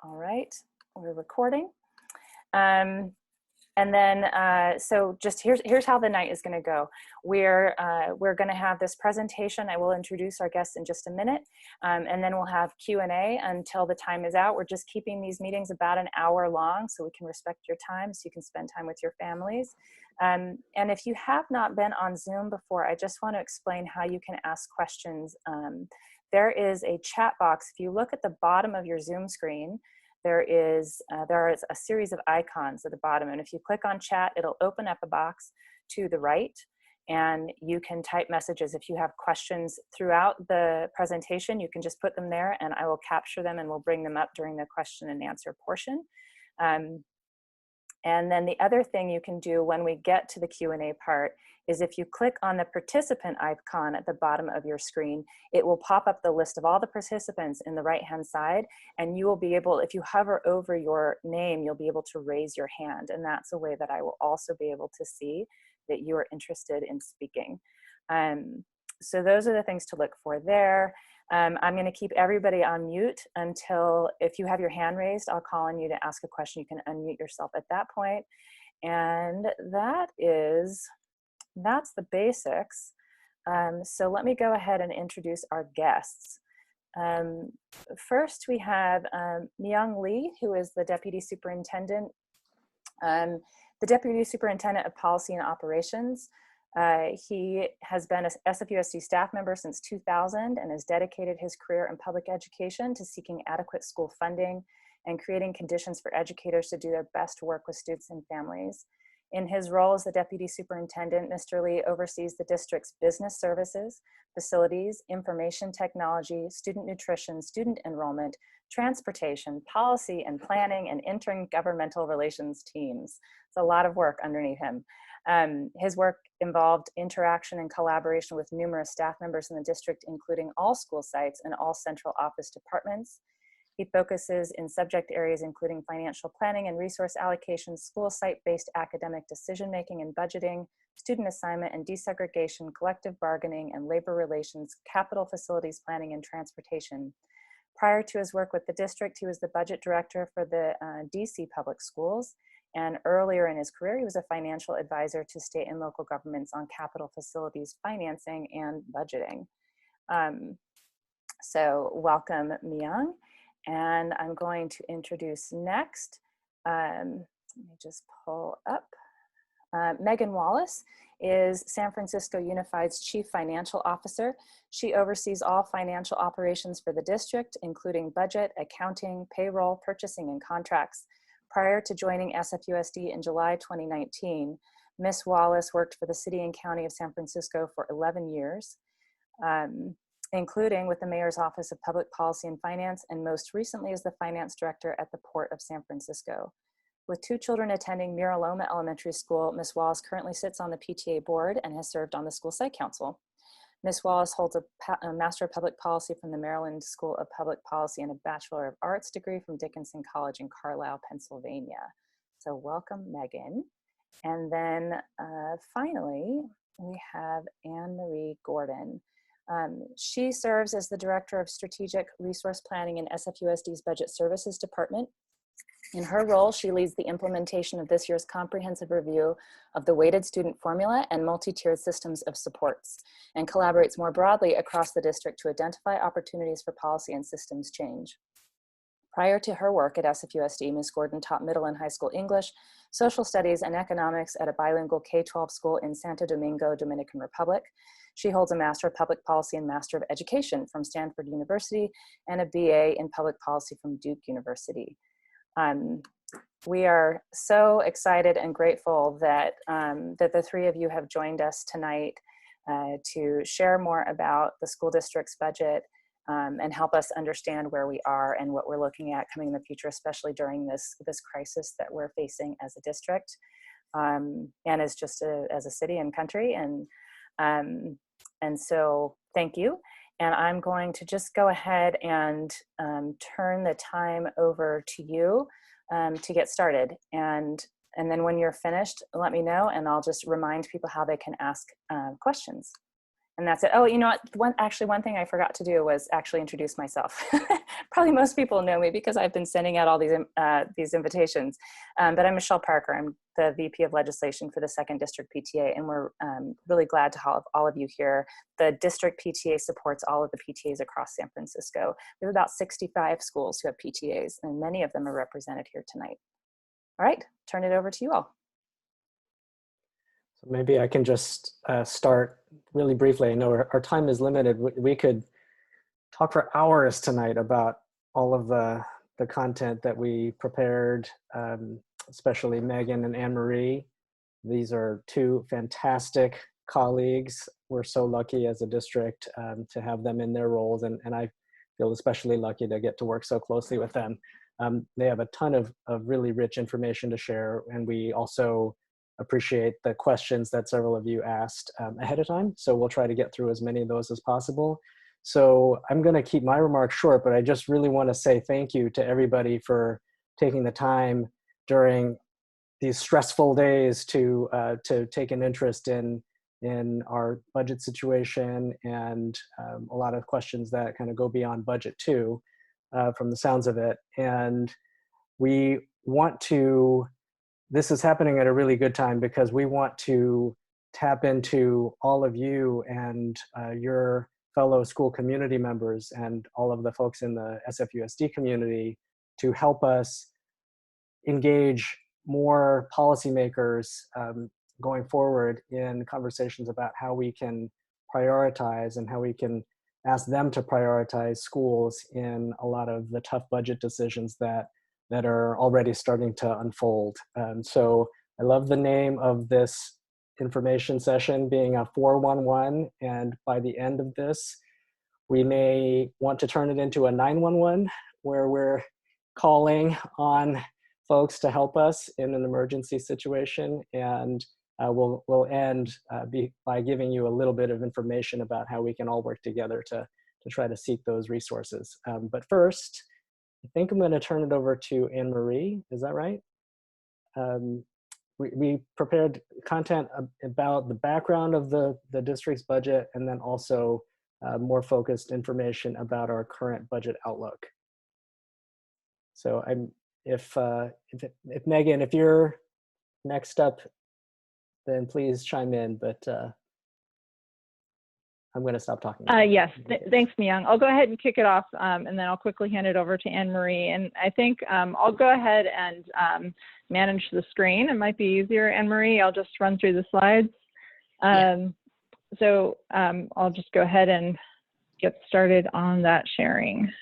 All right, we're recording. And then, so just here's how the night is going to go. We're going to have this presentation. I will introduce our guests in just a minute, and then we'll have Q&A until the time is out. We're just keeping these meetings about an hour long so we can respect your time, so you can spend time with your families. And if you have not been on Zoom before, I just want to explain how you can ask questions. There is a chat box. If you look at the bottom of your Zoom screen, there is a series of icons at the bottom, and if you click on chat, it'll open up a box to the right, and you can type messages. If you have questions throughout the presentation, you can just put them there, and I will capture them and we'll bring them up during the question and answer portion. And then the other thing you can do when we get to the Q&A part is if you click on the participant icon at the bottom of your screen, it will pop up the list of all the participants in the right-hand side, and you will be able, if you hover over your name, you'll be able to raise your hand, and that's a way that I will also be able to see that you are interested in speaking. So those are the things to look for there. I'm going to keep everybody on mute until, if you have your hand raised, I'll call on you to ask a question. You can unmute yourself at that point. And that's the basics. So let me go ahead and introduce our guests. First, we have Myong Leigh, who is the Deputy Superintendent, of Policy and Operations. He has been a SFUSD staff member since 2000 and has dedicated his career in public education to seeking adequate school funding and creating conditions for educators to do their best work with students and families. In his role as the Deputy Superintendent, Mr. Leigh oversees the district's business services, facilities, information technology, student nutrition, student enrollment, transportation, policy and planning, and intergovernmental relations teams. It's a lot of work underneath him. His work involved interaction and collaboration with numerous staff members in the district, including all school sites and all central office departments. He focuses in subject areas including financial planning and resource allocation, school site-based academic decision-making and budgeting, student assignment and desegregation, collective bargaining and labor relations, capital facilities planning and transportation. Prior to his work with the district, he was the budget director for the DC public schools. And earlier in his career, he was a financial advisor to state and local governments on capital facilities financing and budgeting. So welcome, Myong. And I'm going to introduce next, let me just pull up. Meghan Wallace is San Francisco Unified's Chief Financial Officer. She oversees all financial operations for the district, including budget, accounting, payroll, purchasing, and contracts. Prior to joining SFUSD in July 2019, Ms. Wallace worked for the City and County of San Francisco for 11 years, including with the Mayor's Office of Public Policy and Finance, and most recently as the Finance Director at the Port of San Francisco. With 2 children attending Mira Loma Elementary School, Ms. Wallace currently sits on the PTA board and has served on the School Site Council. Ms. Wallace holds a Master of Public Policy from the Maryland School of Public Policy and a Bachelor of Arts degree from Dickinson College in Carlisle, Pennsylvania. So welcome, Meghan. And then finally, we have Anne-Marie Gordon. She serves as the Director of Strategic Resource Planning in SFUSD's Budget Services Department. In her role, she leads the implementation of this year's comprehensive review of the weighted student formula and multi-tiered systems of supports, and collaborates more broadly across the district to identify opportunities for policy and systems change. Prior to her work at SFUSD, Ms. Gordon taught middle and high school English, social studies, and economics at a bilingual K-12 school in Santo Domingo, Dominican Republic. She holds a Master of Public Policy and Master of Education from Stanford University and a BA in Public Policy from Duke University. We are so excited and grateful that, that the 3 of you have joined us tonight to share more about the school district's budget and help us understand where we are and what we're looking at coming in the future, especially during this crisis that we're facing as a district and as just as a city and country. And so thank you. And I'm going to just go ahead and turn the time over to you to get started. And then when you're finished, let me know, and I'll just remind people how they can ask questions. And that's it. Oh, you know what? One thing I forgot to do was actually introduce myself. Probably most people know me because I've been sending out all these invitations. But I'm Michelle Parker. I'm the VP of Legislation for the 2nd District PTA, and we're really glad to have all of you here. The district PTA supports all of the PTAs across San Francisco. We have about 65 schools who have PTAs, and many of them are represented here tonight. All right, turn it over to you all. Maybe I can just start really briefly. I know our time is limited. We could talk for hours tonight about all of the content that we prepared, especially Megan and Anne-Marie. These are two fantastic colleagues. We're so lucky as a district to have them in their roles, and I feel especially lucky to get to work so closely with them. They have a ton of really rich information to share, and we also appreciate the questions that several of you asked ahead of time. So we'll try to get through as many of those as possible. So I'm going to keep my remarks short, but I just really want to say thank you to everybody for taking the time during these stressful days to take an interest in our budget situation, and a lot of questions that kind of go beyond budget too, from the sounds of it. And we want to, this is happening at a really good time because we want to tap into all of you and your fellow school community members and all of the folks in the SFUSD community to help us engage more policymakers going forward in conversations about how we can prioritize and how we can ask them to prioritize schools in a lot of the tough budget decisions that are already starting to unfold. So I love the name of this information session being a 411, and by the end of this, we may want to turn it into a 911, where we're calling on folks to help us in an emergency situation. And we'll end by giving you a little bit of information about how we can all work together to try to seek those resources. But first, I think I'm going to turn it over to Anne-Marie. Is that right? We prepared content about the background of the district's budget, and then also more focused information about our current budget outlook. So if Megan, if you're next up, then please chime in, but I'm going to stop talking. Yes, thanks, Myong. I'll go ahead and kick it off, and then I'll quickly hand it over to Anne-Marie. And I think I'll go ahead and manage the screen. It might be easier, Anne-Marie. I'll just run through the slides. So I'll just go ahead and get started on that sharing.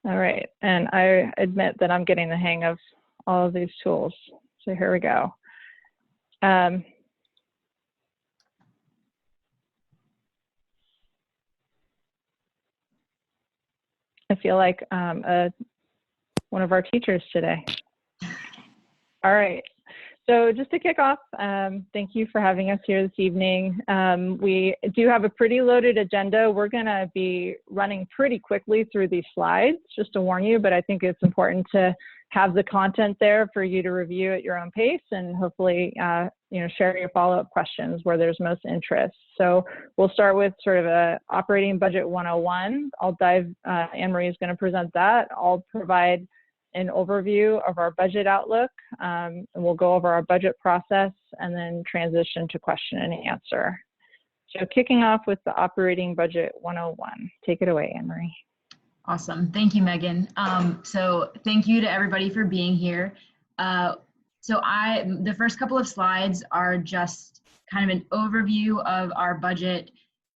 All right, and I admit that I'm getting the hang of all of these tools. So here we go. I feel like one of our teachers today. All right. So just to kick off, thank you for having us here this evening. We do have a pretty loaded agenda. We're going to be running pretty quickly through these slides, just to warn you, but I think it's important to have the content there for you to review at your own pace, and hopefully share your follow-up questions where there's most interest. So we'll start with sort of a operating budget 101. Anne-Marie is going to present that. I'll provide an overview of our budget outlook, and we'll go over our budget process and then transition to question and answer. So kicking off with the operating budget 101. Take it away, Anne-Marie. Awesome. Thank you, Megan. So thank you to everybody for being here. The first couple of slides are just kind of an overview of our budget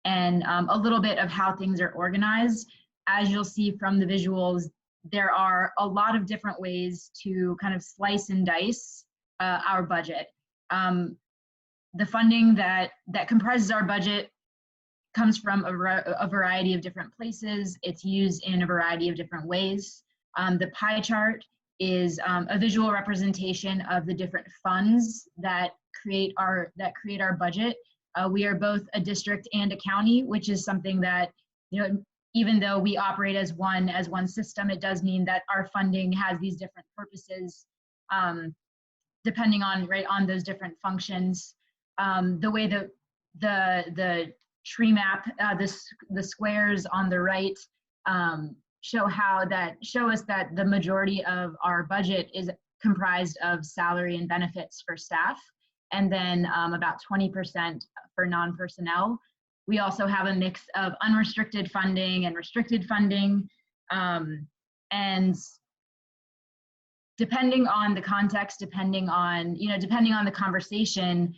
and a little bit of how things are organized. As you'll see from the visuals, there are a lot of different ways to kind of slice and dice our budget. The funding that comprises our budget comes from a variety of different places. It's used in a variety of different ways. The pie chart is a visual representation of the different funds that create our budget. We are both a district and a county, which is something that even though we operate as one system, it does mean that our funding has these different purposes, depending on on those different functions. The way that the tree map, the squares on the right show us that the majority of our budget is comprised of salary and benefits for staff, and then about 20% for non-personnel. We also have a mix of unrestricted funding and restricted funding, and depending on the context, depending on the conversation,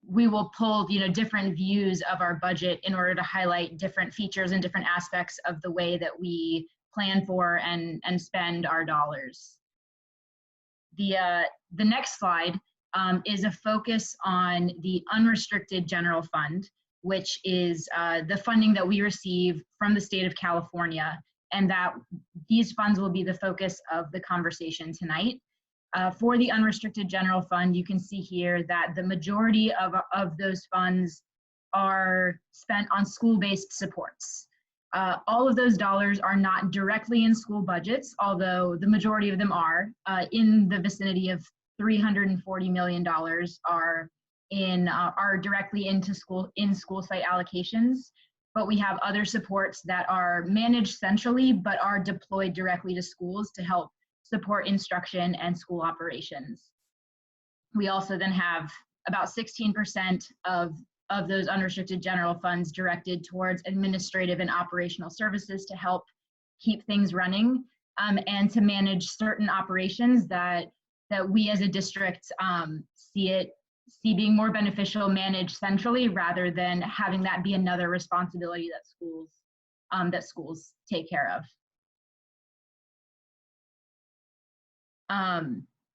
we will pull different views of our budget in order to highlight different features and different aspects of the way that we plan for and spend our dollars. The next slide is a focus on the unrestricted general fund, which is the funding that we receive from the state of California, and that these funds will be the focus of the conversation tonight. For the unrestricted general fund, you can see here that the majority of those funds are spent on school-based supports. All of those dollars are not directly in school budgets, although the majority of them are. In the vicinity of $340 million are directly into school site allocations. But we have other supports that are managed centrally but are deployed directly to schools to help support instruction and school operations. We also then have about 16% of those unrestricted general funds directed towards administrative and operational services to help keep things running, and to manage certain operations that we as a district see being more beneficial managed centrally rather than having that be another responsibility that schools take care of.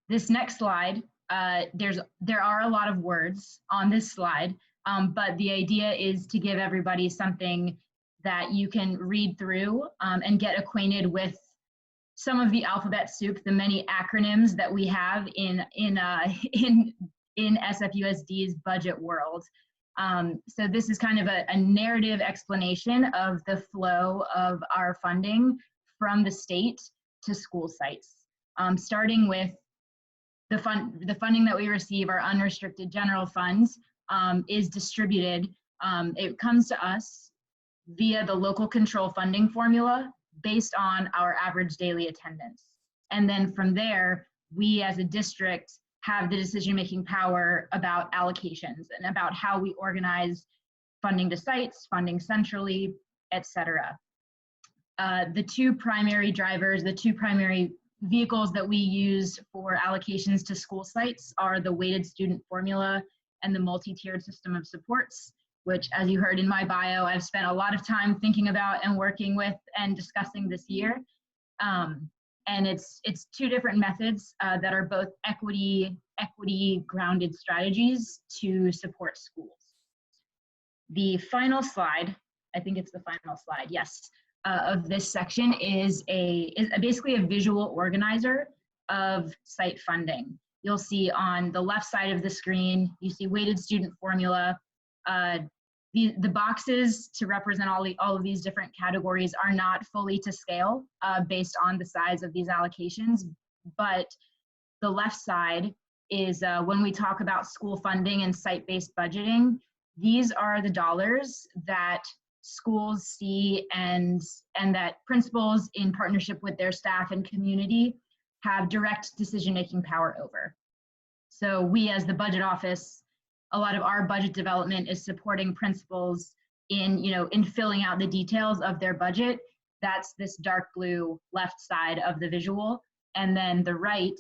This next slide, there are a lot of words on this slide, but the idea is to give everybody something that you can read through and get acquainted with some of the alphabet soup, the many acronyms that we have in SFUSD's budget world. So this is kind of a narrative explanation of the flow of our funding from the state to school sites. Starting with the funding that we receive, our unrestricted general funds, is distributed. It comes to us via the local control funding formula based on our average daily attendance. And then from there, we as a district have the decision-making power about allocations and about how we organize funding to sites, funding centrally, etc. The two primary drivers, the two primary vehicles that we use for allocations to school sites are the weighted student formula and the multi-tiered system of supports, which, as you heard in my bio, I've spent a lot of time thinking about and working with and discussing this year. And it's two different methods that are both equity grounded strategies to support schools. The final slide, I think it's the final slide, yes, of this section is basically a visual organizer of site funding. You'll see on the left side of the screen, you see weighted student formula. The boxes to represent all of these different categories are not fully to scale based on the size of these allocations, but the left side is when we talk about school funding and site-based budgeting, these are the dollars that schools see and that principals in partnership with their staff and community have direct decision-making power over. So we as the budget office, a lot of our budget development is supporting principals in filling out the details of their budget. That's this dark blue left side of the visual. And then the right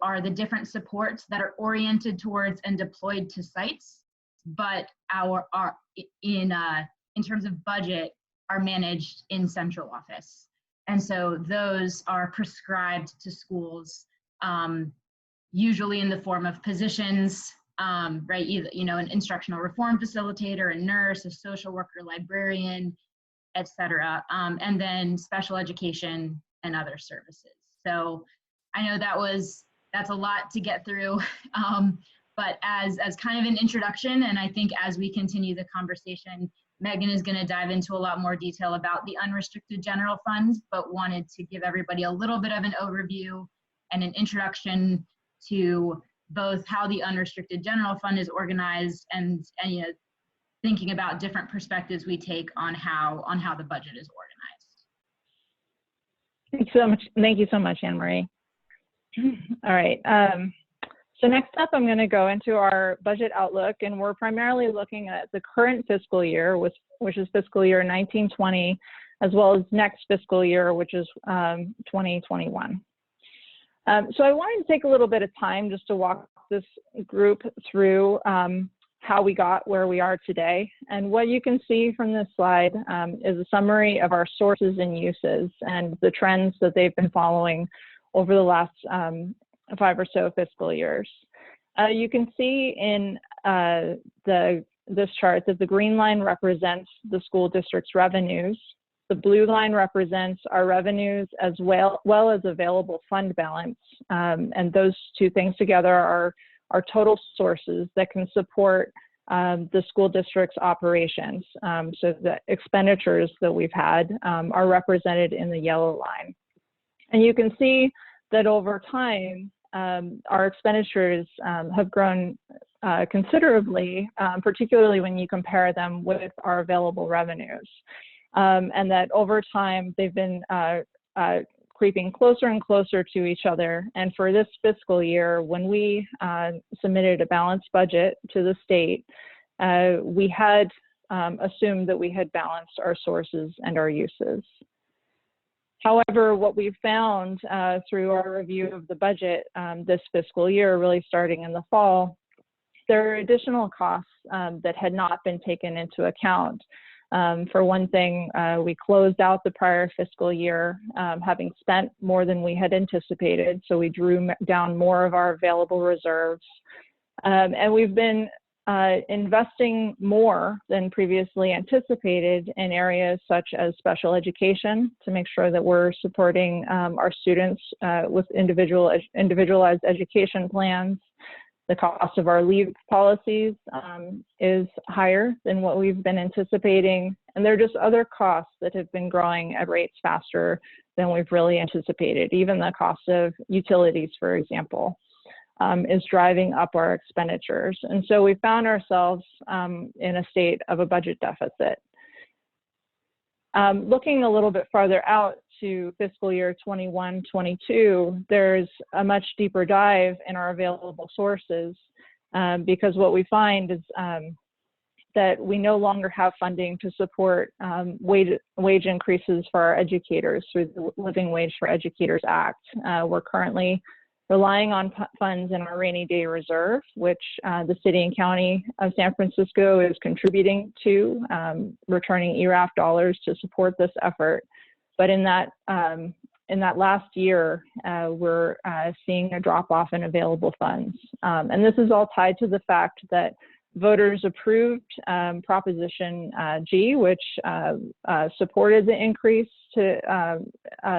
are the different supports that are oriented towards and deployed to sites, but in terms of budget are managed in central office. And so those are prescribed to schools, usually in the form of positions, right? Either, an instructional reform facilitator, a nurse, a social worker, librarian, etc. And then special education and other services. So I know that's a lot to get through, but as kind of an introduction, and I think as we continue the conversation, Meghan is going to dive into a lot more detail about the unrestricted general fund, but wanted to give everybody a little bit of an overview and an introduction to both how the unrestricted general fund is organized and you know, thinking about different perspectives we take on how the budget is organized. Thank you so much, Anne Marie. All right. So next up, I'm going to go into our budget outlook, and we're primarily looking at the current fiscal year, which is fiscal year 1920, as well as next fiscal year, which is 2021. So I wanted to take a little bit of time just to walk this group through how we got where we are today. And what you can see from this slide is a summary of our sources and uses and the trends that they've been following over the last 5 or so fiscal years. You can see in this chart that the green line represents the school district's revenues. The blue line represents our revenues as well as available fund balance. And those two things together are our total sources that can support the school district's operations. So the expenditures that we've had are represented in the yellow line. And you can see that over time, our expenditures have grown considerably, particularly when you compare them with our available revenues. And that over time, they've been creeping closer and closer to each other. And for this fiscal year, when we submitted a balanced budget to the state, we had assumed that we had balanced our sources and our uses. However, what we've found through our review of the budget this fiscal year, really starting in the fall, there are additional costs that had not been taken into account. For one thing, we closed out the prior fiscal year having spent more than we had anticipated, so we drew down more of our available reserves. And we've been investing more than previously anticipated in areas such as special education to make sure that we're supporting our students with individualized education plans. The cost of our leave policies is higher than what we've been anticipating. And there are just other costs that have been growing at rates faster than we've really anticipated. Even the cost of utilities, for example, is driving up our expenditures. And so we found ourselves in a state of a budget deficit. Looking a little bit farther out to fiscal year 21-22, there's a much deeper dive in our available sources because what we find is that we no longer have funding to support wage increases for our educators through the Living Wage for Educators Act. We're currently relying on funds in our rainy day reserve, which the city and county of San Francisco is contributing to, returning ERAF dollars to support this effort. But in that last year, we're seeing a drop off in available funds. And this is all tied to the fact that voters approved Proposition G, which supported the increase to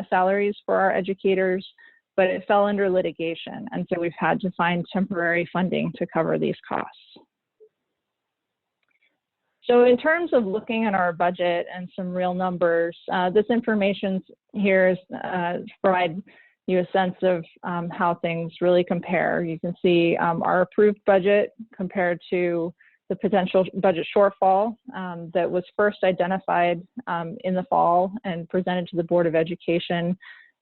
salaries for our educators, but it fell under litigation. And so we've had to find temporary funding to cover these costs. So in terms of looking at our budget and some real numbers, this information here is to provide you a sense of how things really compare. You can see our approved budget compared to the potential budget shortfall that was first identified in the fall and presented to the Board of Education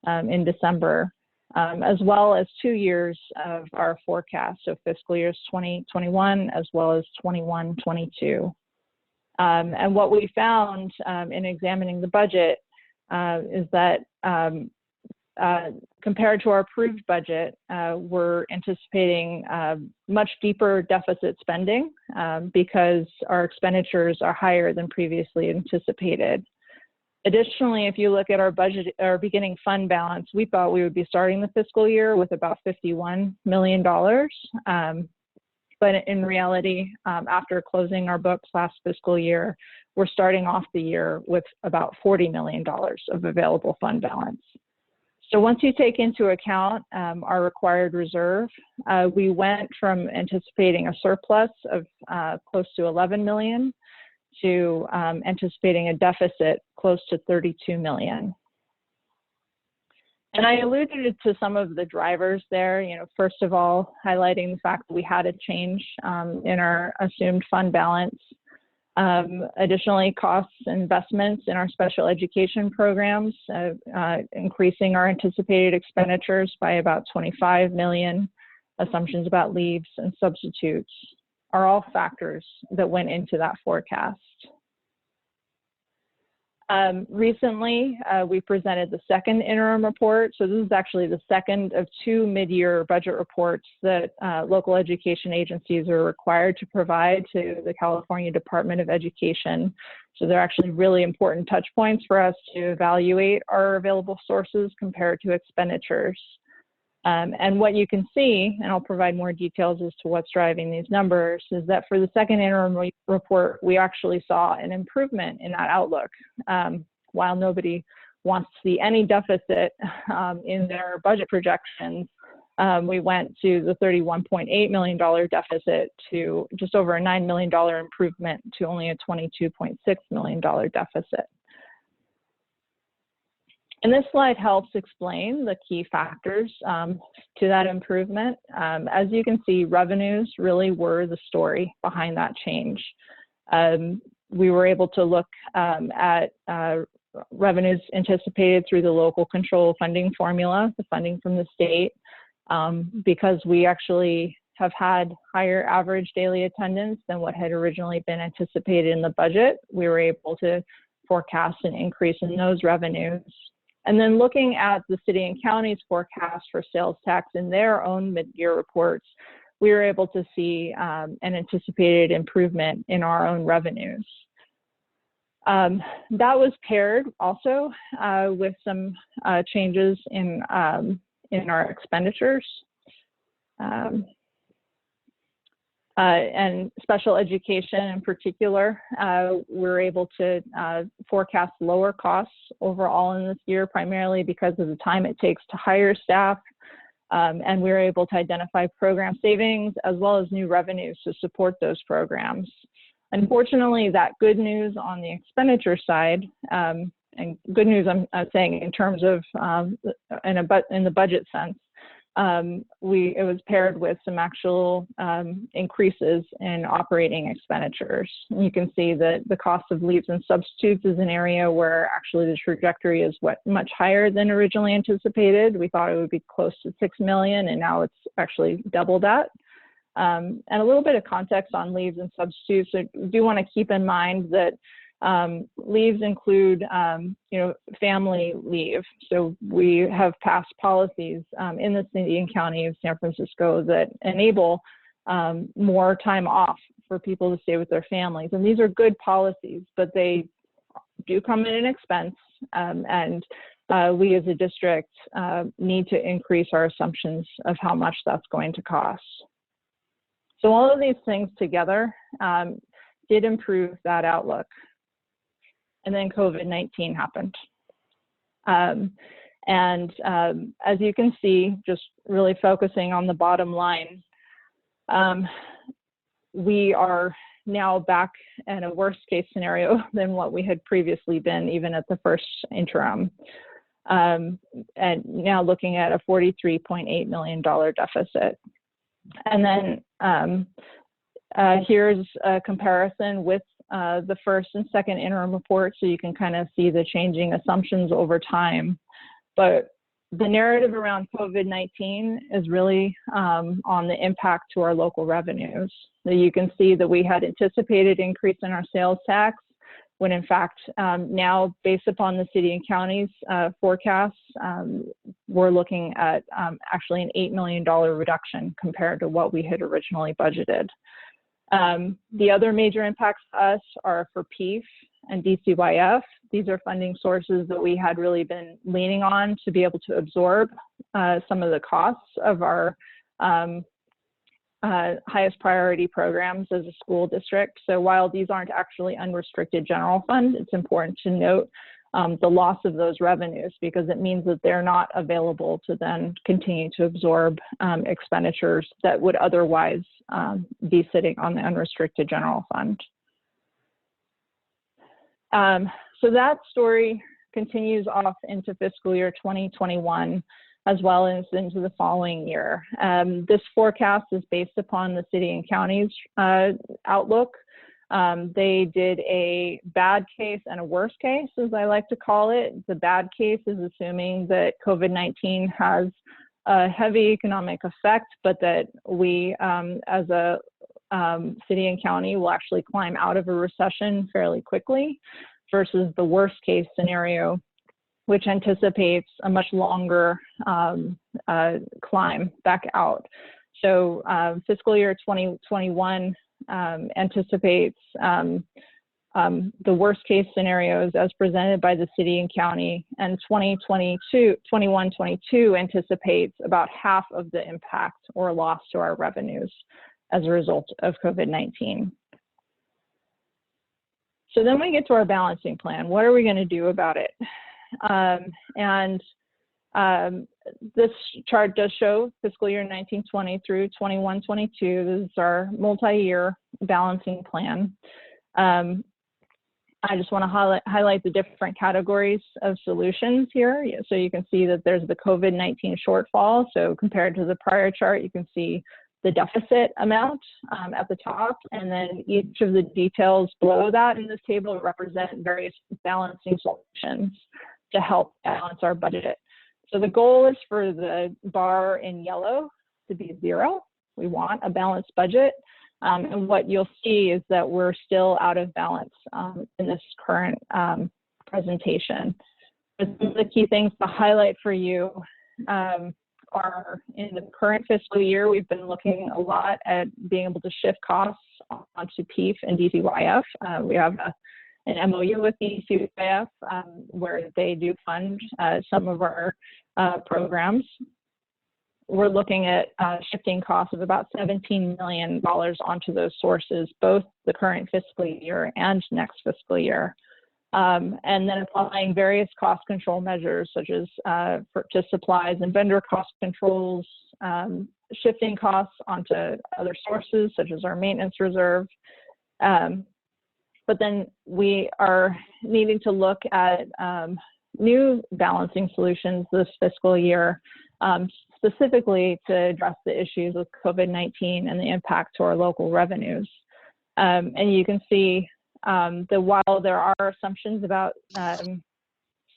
in December. As well as 2 years of our forecast, so fiscal years 2021 as well as 21-22. And what we found in examining the budget is that compared to our approved budget, we're anticipating much deeper deficit spending because our expenditures are higher than previously anticipated. Additionally, if you look at our budget, our beginning fund balance, we thought we would be starting the fiscal year with about $51 million. But in reality, after closing our books last fiscal year, we're starting off the year with about $40 million of available fund balance. So once you take into account our required reserve, we went from anticipating a surplus of close to $11 million to anticipating a deficit close to $32 million. And I alluded to some of the drivers there, first of all, highlighting the fact that we had a change in our assumed fund balance. Additionally, costs and investments in our special education programs, increasing our anticipated expenditures by about $25 million. Assumptions about leaves and substitutes are all factors that went into that forecast. Recently, we presented the second interim report. So this is actually the second of 2 mid-year budget reports that local education agencies are required to provide to the California Department of Education. So they're actually really important touch points for us to evaluate our available sources compared to expenditures. And what you can see, and I'll provide more details as to what's driving these numbers, is that for the second interim report, we actually saw an improvement in that outlook. While nobody wants to see any deficit in their budget projections, we went to the $31.8 million deficit to just over a $9 million improvement to only a $22.6 million deficit. And this slide helps explain the key factors to that improvement. As you can see, revenues really were the story behind that change. We were able to look at revenues anticipated through the local control funding formula, the funding from the state, because we actually have had higher average daily attendance than what had originally been anticipated in the budget. We were able to forecast an increase in those revenues. And then looking at the city and county's forecast for sales tax in their own mid-year reports, we were able to see an anticipated improvement in our own revenues. That was paired also with some changes in our expenditures. And special education in particular, we're able to forecast lower costs overall in this year, primarily because of the time it takes to hire staff. And we're able to identify program savings as well as new revenues to support those programs. Unfortunately, that good news on the expenditure side, and good news I'm saying in terms of in the budget sense, it was paired with some actual increases in operating expenditures. And you can see that the cost of leaves and substitutes is an area where actually the trajectory is much higher than originally anticipated. We thought it would be close to $6 million, and now it's actually double that. And a little bit of context on leaves and substitutes. I do want to keep in mind that leaves include, family leave. So we have passed policies in the city and county of San Francisco that enable more time off for people to stay with their families. And these are good policies, but they do come at an expense. And we as a district need to increase our assumptions of how much that's going to cost. So all of these things together did improve that outlook. And then COVID-19 happened. As you can see, just really focusing on the bottom line, we are now back in a worse case scenario than what we had previously been, even at the first interim. And now looking at a $43.8 million deficit. And then here's a comparison with the first and second interim report, so you can kind of see the changing assumptions over time. But the narrative around COVID-19 is really on the impact to our local revenues. So you can see that we had anticipated increase in our sales tax, when in fact now, based upon the city and county's forecasts, we're looking at actually an $8 million reduction compared to what we had originally budgeted. The other major impacts to us are for PEEF and DCYF. These are funding sources that we had really been leaning on to be able to absorb some of the costs of our highest priority programs as a school district. So while these aren't actually unrestricted general fund, it's important to note the loss of those revenues, because it means that they're not available to then continue to absorb expenditures that would otherwise be sitting on the unrestricted general fund. So that story continues off into fiscal year 2021, as well as into the following year. This forecast is based upon the city and county's outlook. They did a bad case and a worst case, as I like to call it. The bad case is assuming that COVID-19 has a heavy economic effect, but that we, as a city and county, will actually climb out of a recession fairly quickly, versus the worst case scenario, which anticipates a much longer climb back out. So fiscal year 2021 anticipates the worst case scenarios as presented by the city and county, and 21-22 anticipates about half of the impact or loss to our revenues as a result of COVID-19. So then we get to our balancing plan. What are we going to do about it? This chart does show fiscal year 19-20 through 21-22. This is our multi-year balancing plan. I just want to highlight the different categories of solutions here. So you can see that there's the COVID-19 shortfall. So compared to the prior chart, you can see the deficit amount at the top, and then each of the details below that in this table represent various balancing solutions to help balance our budget. So the goal is for the bar in yellow to be 0. We want a balanced budget. And what you'll see is that we're still out of balance in this current presentation. But some of the key things to highlight for you are in the current fiscal year, we've been looking a lot at being able to shift costs onto PEEF and DCYF. We have an MOU with DCYF where they do fund some of our programs. We're looking at shifting costs of about $17 million onto those sources, both the current fiscal year and next fiscal year. And then applying various cost control measures, such as to supplies and vendor cost controls, shifting costs onto other sources, such as our maintenance reserve. But then we are needing to look at new balancing solutions this fiscal year, specifically to address the issues with COVID-19 and the impact to our local revenues. And you can see that while there are assumptions about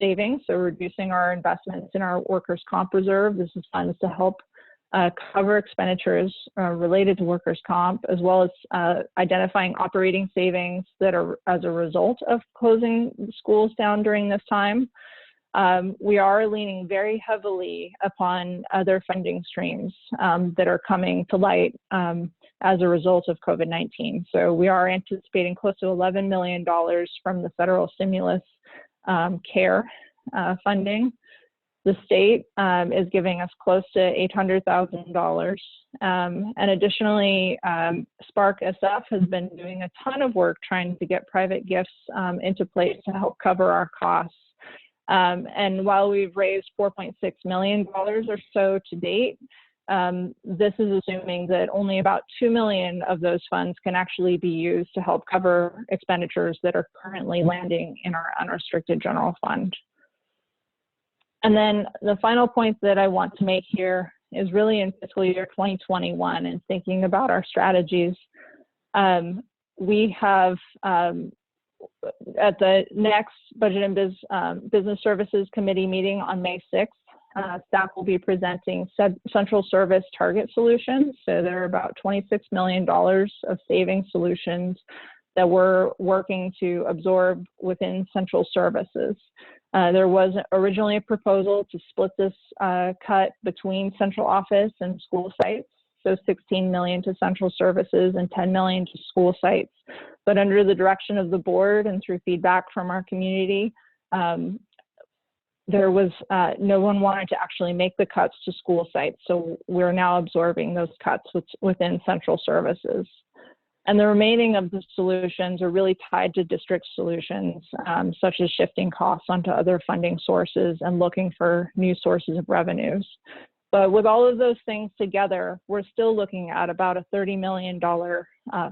savings, so reducing our investments in our workers' comp reserve, this is funds to help cover expenditures related to workers' comp, as well as identifying operating savings that are as a result of closing schools down during this time. We are leaning very heavily upon other funding streams that are coming to light as a result of COVID-19. So we are anticipating close to $11 million from the federal stimulus CARE funding. The state is giving us close to $800,000. And additionally, Spark SF has been doing a ton of work trying to get private gifts into place to help cover our costs. And while we've raised $4.6 million or so to date, this is assuming that only about $2 million of those funds can actually be used to help cover expenditures that are currently landing in our unrestricted general fund. And then the final point that I want to make here is really in fiscal year 2021 and thinking about our strategies. We have at the next Budget and Business Services Committee meeting on May 6th, staff will be presenting central service target solutions. So there are about $26 million of saving solutions that we're working to absorb within central services. There was originally a proposal to split this cut between central office and school sites. So $16 million to central services and $10 million to school sites. But under the direction of the board and through feedback from our community, there was no one wanted to actually make the cuts to school sites. So we're now absorbing those cuts within central services. And the remaining of the solutions are really tied to district solutions, such as shifting costs onto other funding sources and looking for new sources of revenues. But with all of those things together, we're still looking at about a $30 million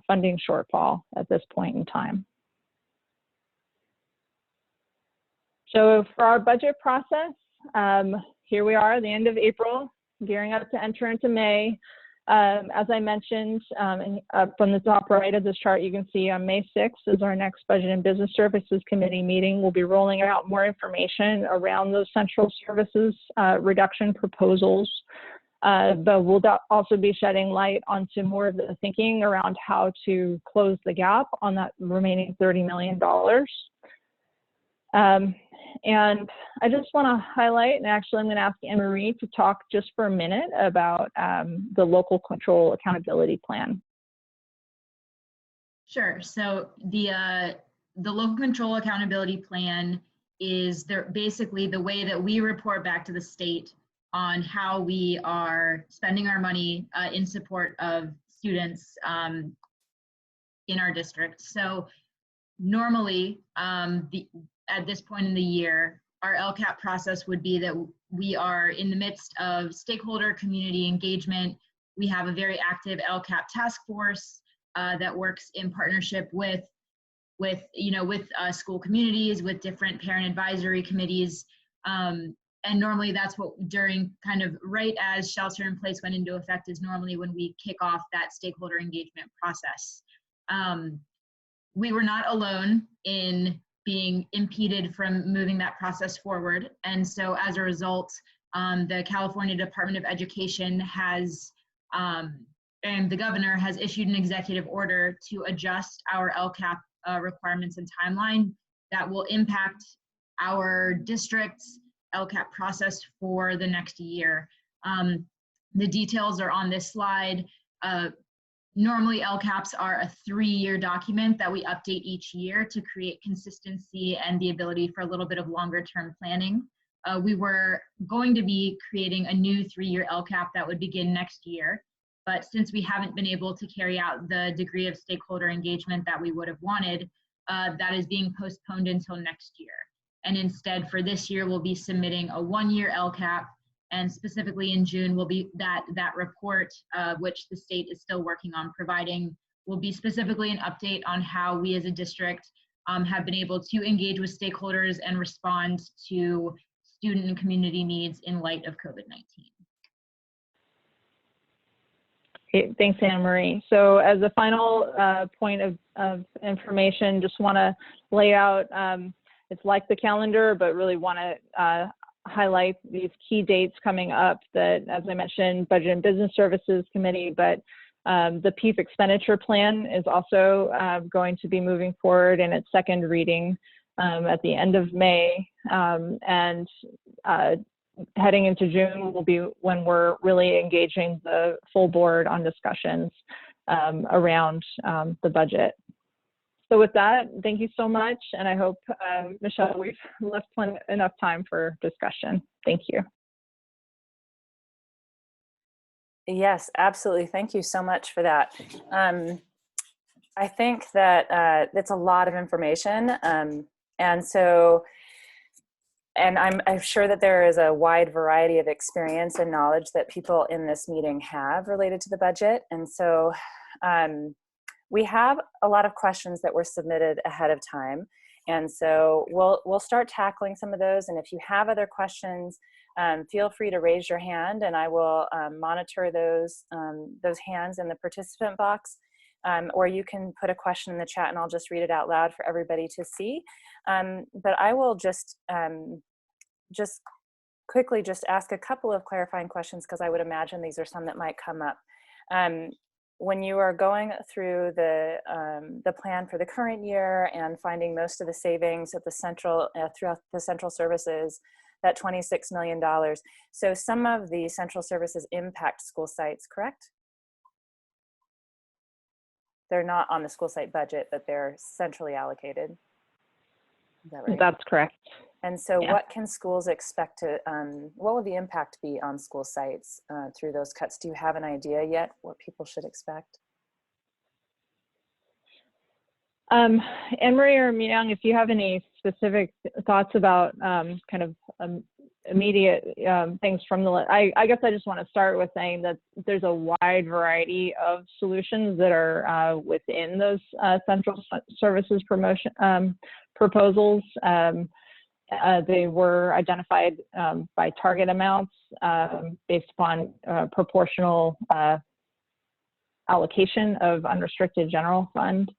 funding shortfall at this point in time. So for our budget process, here we are at the end of April, gearing up to enter into May. As I mentioned, from the top right of this chart, you can see on May 6th is our next Budget and Business Services Committee meeting. We'll be rolling out more information around those central services reduction proposals, but we'll also be shedding light onto more of the thinking around how to close the gap on that remaining $30 million. And I just want to highlight, and actually I'm going to ask Anne-Marie to talk just for a minute about the local control accountability plan. Sure. So the local control accountability plan is basically the way that we report back to the state on how we are spending our money in support of students in our district. So normally, at this point in the year, our LCAP process would be that we are in the midst of stakeholder community engagement. We have a very active LCAP task force that works in partnership with school communities, with different parent advisory committees. And normally that's what during kind of right as shelter in place went into effect is normally when we kick off that stakeholder engagement process. We were not alone in being impeded from moving that process forward. And so as a result, the California Department of Education has, and the governor has issued an executive order to adjust our LCAP requirements and timeline that will impact our district's LCAP process for the next year. The details are on this slide. Normally, LCAPs are a 3-year document that we update each year to create consistency and the ability for a little bit of longer-term planning. We were going to be creating a new 3-year LCAP that would begin next year, but since we haven't been able to carry out the degree of stakeholder engagement that we would have wanted, that is being postponed until next year. And instead, for this year, we'll be submitting a 1-year LCAP. And specifically in June will be that report, which the state is still working on providing, will be specifically an update on how we as a district have been able to engage with stakeholders and respond to student and community needs in light of COVID-19. Okay, thanks, Anne-Marie. So as a final point of information, just want to lay out, it's like the calendar, but really want to highlight these key dates coming up that, as I mentioned, Budget and Business Services Committee, but the PEEP expenditure plan is also going to be moving forward in its second reading at the end of May. And heading into June will be when we're really engaging the full board on discussions around the budget. So with that, thank you so much. And I hope, Michelle, we've left enough time for discussion. Thank you. Yes, absolutely. Thank you so much for that. I think that it's a lot of information. And I'm sure that there is a wide variety of experience and knowledge that people in this meeting have related to the budget. And so we have a lot of questions that were submitted ahead of time. And so we'll start tackling some of those. And if you have other questions, feel free to raise your hand and I will monitor those hands in the participant box. Or you can put a question in the chat and I'll just read it out loud for everybody to see. But I will just quickly ask a couple of clarifying questions because I would imagine these are some that might come up. When you are going through the plan for the current year and finding most of the savings at the central throughout the central services, that $26 million. So some of the central services impact school sites, correct? They're not on the school site budget, but they're centrally allocated. Is that right? That's correct. And so Yeah. what can schools expect to, what will the impact be on school sites through those cuts? Do you have an idea yet what people should expect? Anne-Marie or Myong, if you have any specific thoughts about kind of immediate things from the, I guess I just want to start with saying that there's a wide variety of solutions that are within those central services proposals. They were identified by target amounts based upon proportional allocation of unrestricted general fund.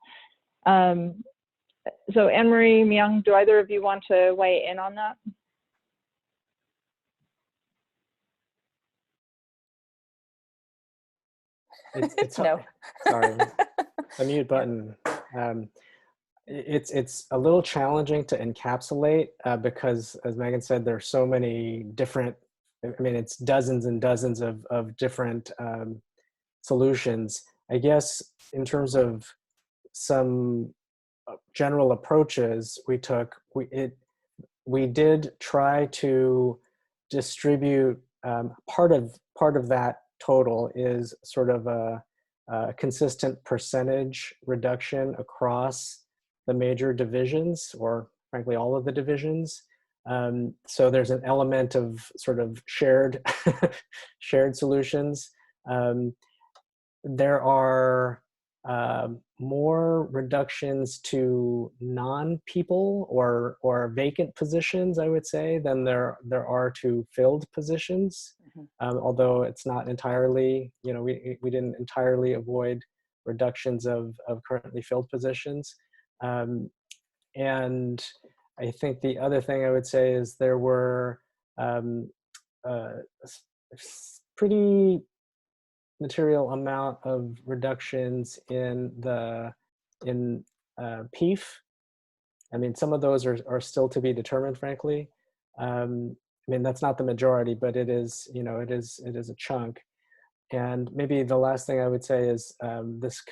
So Anne-Marie, Myong, do either of you want to weigh in on that? It's No. Sorry, the mute button. It's a little challenging to encapsulate because, as Meghan said, there are so many different. I mean, it's dozens and dozens of different solutions. I guess in terms of some general approaches we took, we did try to distribute part of that total is sort of a consistent percentage reduction across the major divisions, or frankly all of the divisions. So there's an element of sort of shared shared solutions. There are more reductions to non-people or vacant positions, I would say, than there are to filled positions. Although it's not entirely, you know, we didn't entirely avoid reductions of currently filled positions. And I think the other thing I would say is there were pretty material amount of reductions in PEEF. I mean, some of those are still to be determined, frankly. I mean, that's not the majority, but it is, you know, it is a chunk. And maybe the last thing I would say is this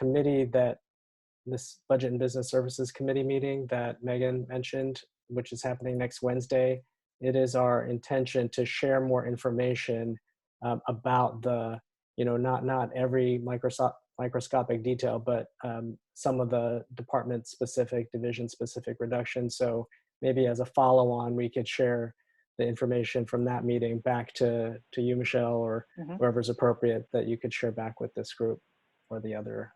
Budget and Business Services Committee meeting that Meghan mentioned, which is happening next Wednesday. It is our intention to share more information about the, you know, not every microscopic detail, but some of the department-specific, division-specific reductions. So maybe as a follow-on, we could share the information from that meeting back to you, Michelle, or whoever's appropriate, that you could share back with this group or the other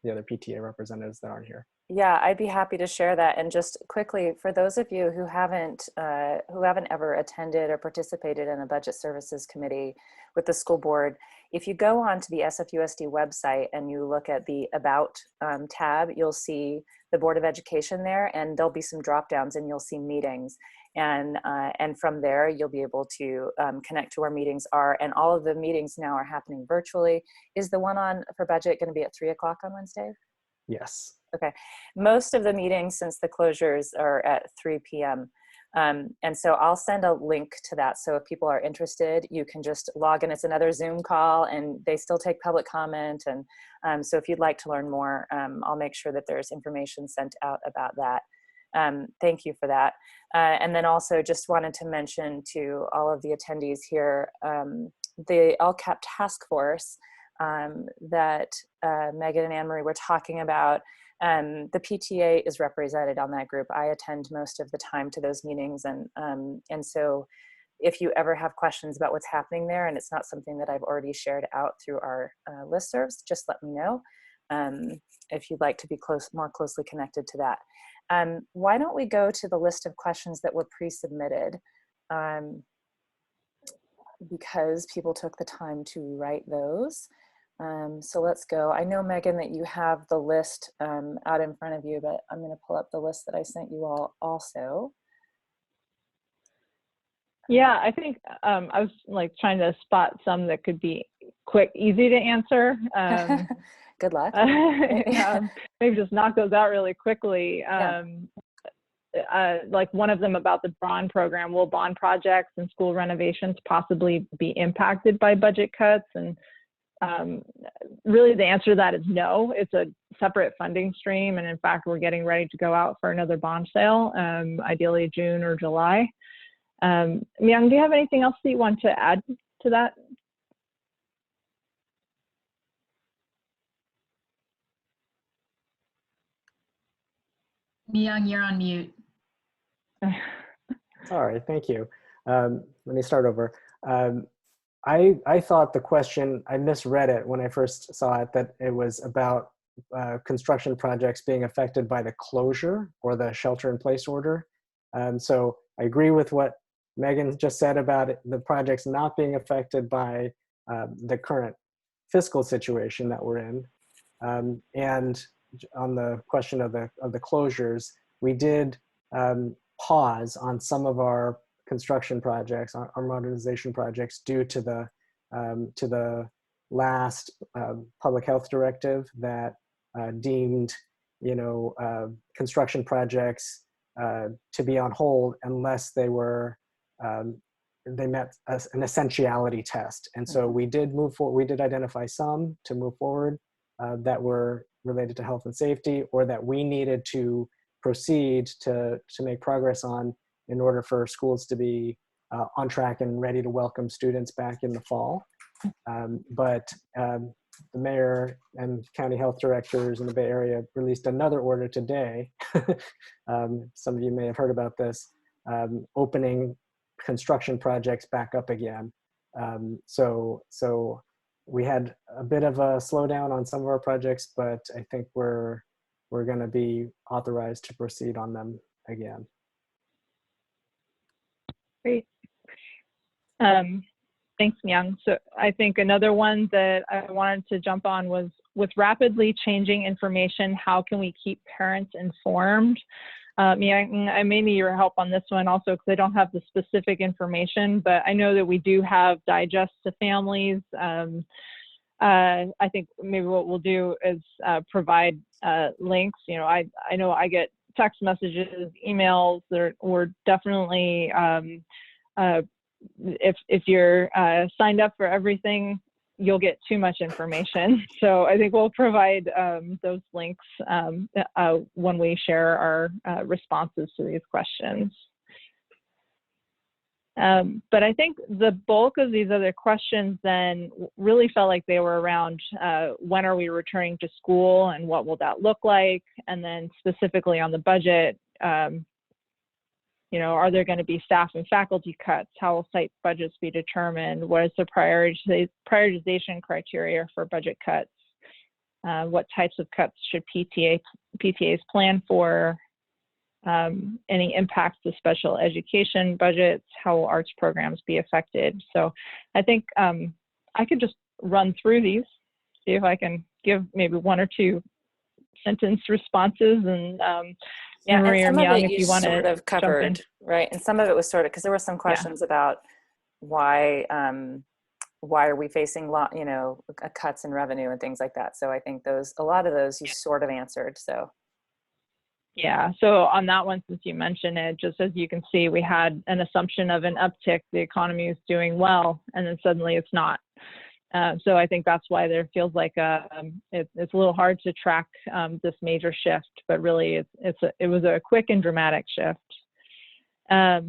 PTA representatives that aren't here. Yeah, I'd be happy to share that. And just quickly, for those of you who haven't ever attended or participated in a budget services committee with the school board, if you go onto the SFUSD website and you look at the About tab, you'll see the Board of Education there, and there'll be some drop downs and you'll see meetings. And from there, you'll be able to connect to where meetings are. And all of the meetings now are happening virtually. Is the one for budget going to be at 3 o'clock on Wednesday? Yes. Okay. Most of the meetings since the closures are at 3 p.m. And so I'll send a link to that. So if people are interested, you can just log in. It's another Zoom call, and they still take public comment. And so if you'd like to learn more, I'll make sure that there's information sent out about that. Thank you for that. And then also just wanted to mention to all of the attendees here, the LCAP task force that Meghan and Anne-Marie were talking about. The PTA is represented on that group. I attend most of the time to those meetings. And so if you ever have questions about what's happening there, and it's not something that I've already shared out through our listservs, just let me know if you'd like to be more closely connected to that. Why don't we go to the list of questions that were pre-submitted, because people took the time to write those. So let's go. I know, Meghan, that you have the list out in front of you, but I'm going to pull up the list that I sent you all also. Yeah, I think I was like trying to spot some that could be quick, easy to answer. Good luck. Maybe just knock those out really quickly. Like one of them about the bond program. Will bond projects and school renovations possibly be impacted by budget cuts? And really the answer to that is no. It's a separate funding stream. And in fact, we're getting ready to go out for another bond sale, ideally June or July. Myong, do you have anything else that you want to add to that? Myong, you're on mute. Sorry, thank you. Let me start over. I thought the question, I misread it when I first saw it, that it was about construction projects being affected by the closure or the shelter in place order. So I agree with what Meghan just said about it, the projects not being affected by the current fiscal situation that we're in. And on the question of the closures, we did pause on some of our construction projects, our modernization projects, due to the last public health directive that deemed, construction projects to be on hold unless they were they met an essentiality test. And so we did move forward. We did identify some to move forward that were related to health and safety, or that we needed to proceed to make progress on in order for schools to be on track and ready to welcome students back in the fall. But the mayor and county health directors in the Bay Area released another order today. Some of you may have heard about this, opening construction projects back up again. So we had a bit of a slowdown on some of our projects, but I think we're going to be authorized to proceed on them again. Great. Thanks, Myong. So I think another one that I wanted to jump on was, with rapidly changing information, how can we keep parents informed? Myong, I may need your help on this one also, because I don't have the specific information, but I know that we do have digests to families. I think maybe what we'll do is provide links. I know I get text messages, emails, or definitely if you're signed up for everything, you'll get too much information. So I think we'll provide those links when we share our responses to these questions. But I think the bulk of these other questions then really felt like they were around when are we returning to school and what will that look like? And then specifically on the budget, are there going to be staff and faculty cuts? How will site budgets be determined? What is the prioritization criteria for budget cuts? What types of cuts should PTAs plan for? Any impacts to special education budgets? How will arts programs be affected? So I think I could just run through these, see if I can give maybe one or two sentence responses, and yeah, Marie and or some of Myong, it if you want sort to of covered, right? And some of it was sort of, because there were some questions about why are we facing cuts in revenue and things like that. So I think a lot of those you sort of answered. So yeah, so on that one, since you mentioned it, just as you can see, we had an assumption of an uptick, the economy is doing well, and then suddenly it's not. So I think that's why there feels like it's a little hard to track this major shift, but really it was a quick and dramatic shift. I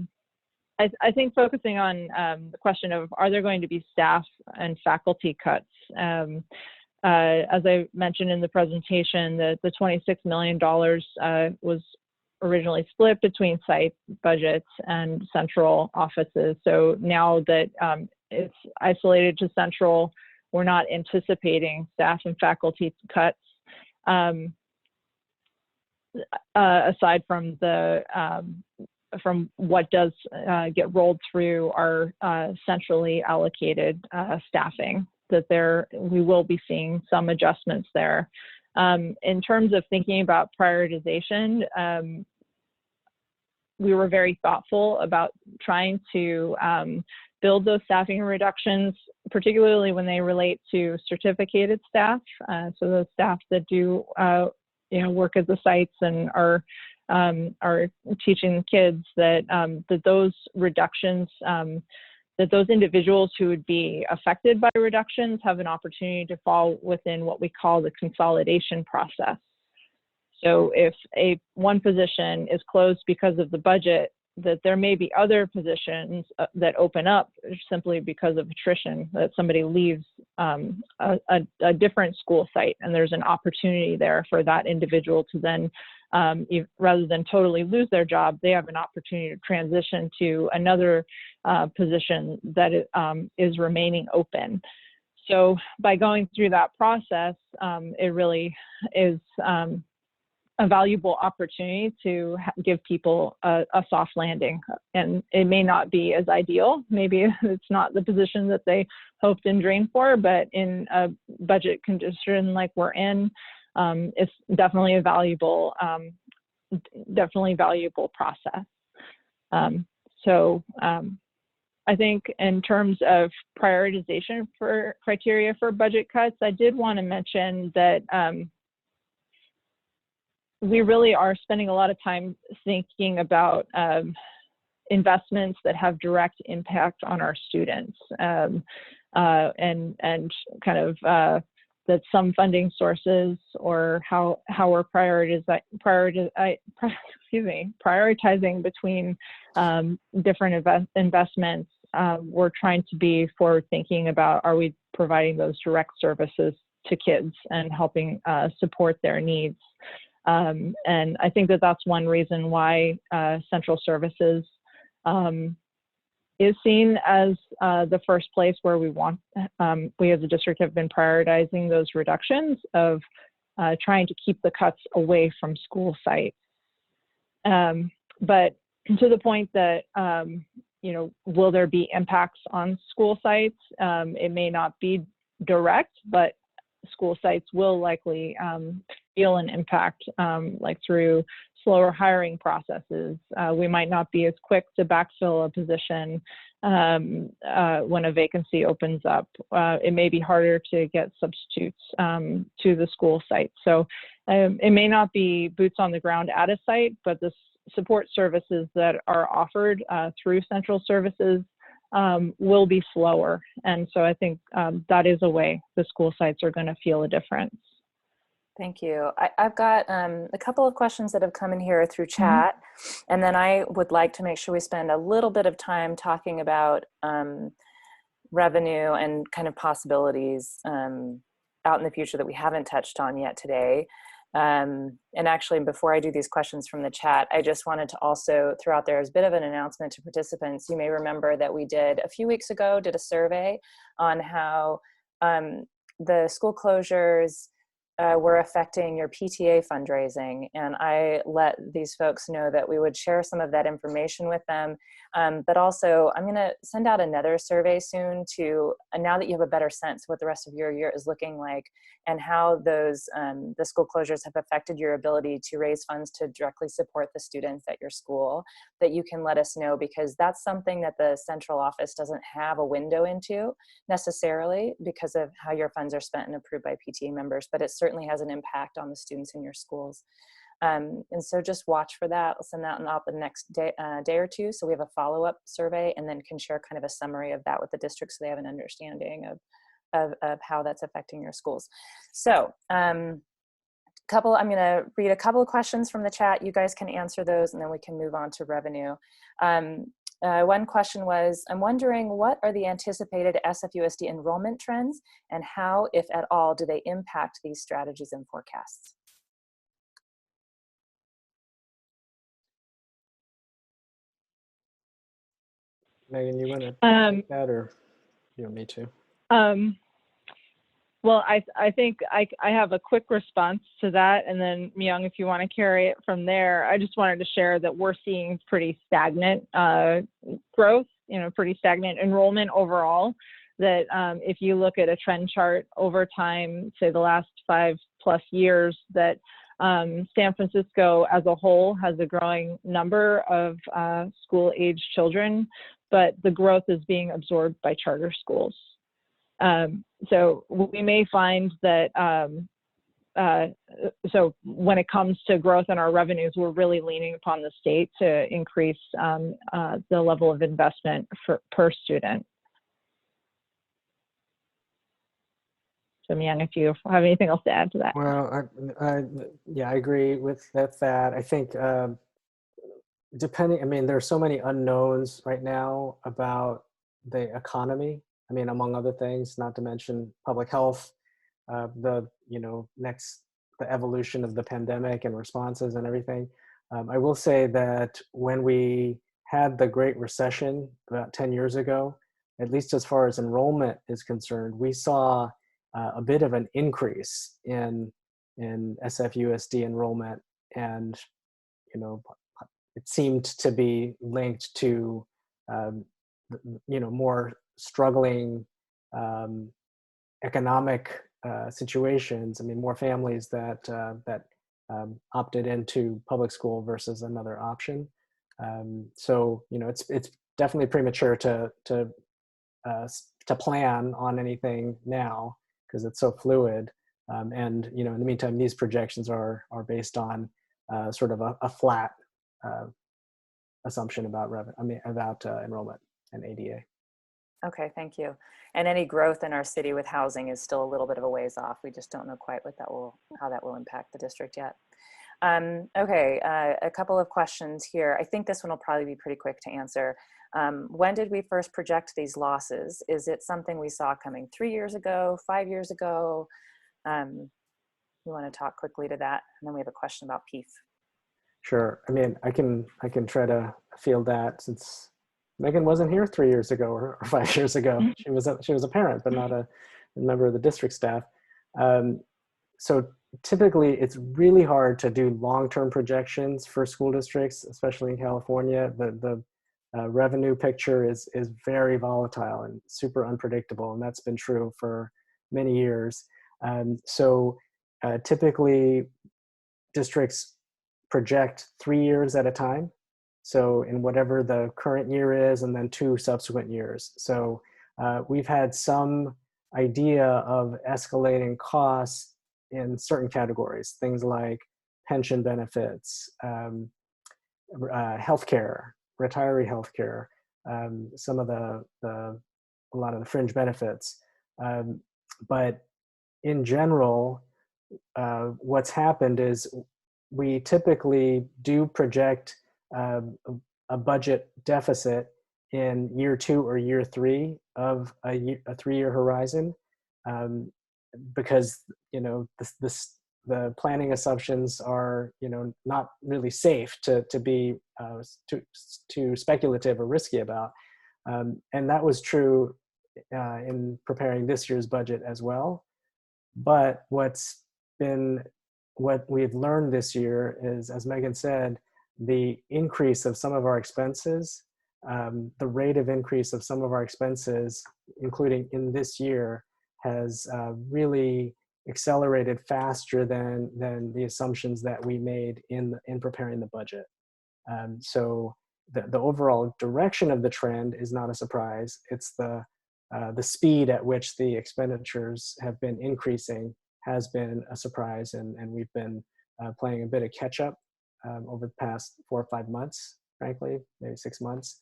think focusing on the question of, are there going to be staff and faculty cuts? As I mentioned in the presentation, the $26 million was originally split between site budgets and central offices. So now that it's isolated to central, we're not anticipating staff and faculty cuts aside from from what does get rolled through our centrally allocated staffing. That we will be seeing some adjustments there. In terms of thinking about prioritization, we were very thoughtful about trying to build those staffing reductions, particularly when they relate to certificated staff. So those staff that do work at the sites and are teaching kids, that those reductions, that those individuals who would be affected by reductions have an opportunity to fall within what we call the consolidation process. So if one position is closed because of the budget, that there may be other positions that open up simply because of attrition, that somebody leaves a different school site, and there's an opportunity there for that individual to then, rather than totally lose their job, they have an opportunity to transition to another position that is remaining open. So by going through that process, it really is a valuable opportunity to give people a soft landing. And it may not be as ideal. Maybe it's not the position that they hoped and dreamed for, but in a budget condition like we're in, it's definitely a valuable process. I think in terms of prioritization for criteria for budget cuts, I did want to mention that we really are spending a lot of time thinking about investments that have direct impact on our students, and kind of that some funding sources or how we're prioritizing between different investments. We're trying to be forward thinking about, are we providing those direct services to kids and helping support their needs? And I think that that's one reason why central services is seen as the first place where we as a district have been prioritizing those reductions of trying to keep the cuts away from school sites. But to the point that, will there be impacts on school sites? It may not be direct, but school sites will likely feel an impact, like through slower hiring processes. We might not be as quick to backfill a position when a vacancy opens up. It may be harder to get substitutes to the school site. So it may not be boots on the ground at a site, but the support services that are offered through central services will be slower. And so I think that is a way the school sites are going to feel a difference. Thank you. I've got a couple of questions that have come in here through chat, and then I would like to make sure we spend a little bit of time talking about revenue and kind of possibilities out in the future that we haven't touched on yet today. And actually, before I do these questions from the chat, I just wanted to also throw out there as a bit of an announcement to participants. You may remember that we did a few weeks ago, did a survey on how the school closures were affecting your PTA fundraising. And I let these folks know that we would share some of that information with them. But also, I'm going to send out another survey soon now that you have a better sense of what the rest of your year is looking like and how those the school closures have affected your ability to raise funds to directly support the students at your school, that you can let us know, because that's something that the central office doesn't have a window into necessarily because of how your funds are spent and approved by PTA members, but it certainly has an impact on the students in your schools. And so just watch for that. I'll send that out the next day or two. So we have a follow-up survey and then can share kind of a summary of that with the district so they have an understanding of how that's affecting your schools. So I'm going to read a couple of questions from the chat. You guys can answer those and then we can move on to revenue. One question was, I'm wondering, what are the anticipated SFUSD enrollment trends and how, if at all, do they impact these strategies and forecasts? Megan, you want to take that, or you want me to? Well, I think I have a quick response to that, and then Myong, if you want to carry it from there. I just wanted to share that we're seeing pretty stagnant growth, pretty stagnant enrollment overall. That if you look at a trend chart over time, say the last 5+ years, that San Francisco as a whole has a growing number of school-age children, but the growth is being absorbed by charter schools. So we may find that, so when it comes to growth in our revenues, we're really leaning upon the state to increase the level of investment per student. So Myong, if you have anything else to add to that. Well, yeah, I agree with that. I think there are so many unknowns right now about the economy. Among other things, not to mention public health, the evolution of the pandemic and responses and everything. I will say that when we had the Great Recession about 10 years ago, at least as far as enrollment is concerned, we saw a bit of an increase in SFUSD enrollment. and you know, it seemed to be linked to you know, more struggling economic situations. I mean, more families that opted into public school versus another option. So you know, it's definitely premature to plan on anything now because it's so fluid. And you know, in the meantime, these projections are based on sort of a flat assumption about enrollment and ADA. Okay, thank you. And any growth in our city with housing is still a little bit of a ways off. We just don't know quite how that will impact the district yet. Okay, a couple of questions here. I think this one will probably be pretty quick to answer. When did we first project these losses? Is it something we saw coming 3 years ago, 5 years ago? You want to talk quickly to that? And then we have a question about PEEF. Sure. I mean, I can try to field that since Meghan wasn't here 3 years ago or 5 years ago. She was a parent, but not a member of the district staff. So typically, it's really hard to do long-term projections for school districts, especially in California. The revenue picture is very volatile and super unpredictable, and that's been true for many years. So typically, districts project 3 years at a time. So in whatever the current year is, and then 2 subsequent years. So we've had some idea of escalating costs in certain categories, things like pension benefits, healthcare, retiree healthcare, some of a lot of the fringe benefits. But in general, what's happened is we typically do project a budget deficit in year 2 or year 3 of a 3-year horizon, because you know the planning assumptions are, you know, not really safe to be too speculative or risky about, and that was true in preparing this year's budget as well. But what we've learned this year is, as Meghan said, the increase of some of our expenses, the rate of increase of some of our expenses, including in this year, has really accelerated faster than the assumptions that we made in preparing the budget. So the overall direction of the trend is not a surprise. It's the speed at which the expenditures have been increasing has been a surprise, and we've been playing a bit of catch up over the past 4 or 5 months, frankly, maybe 6 months,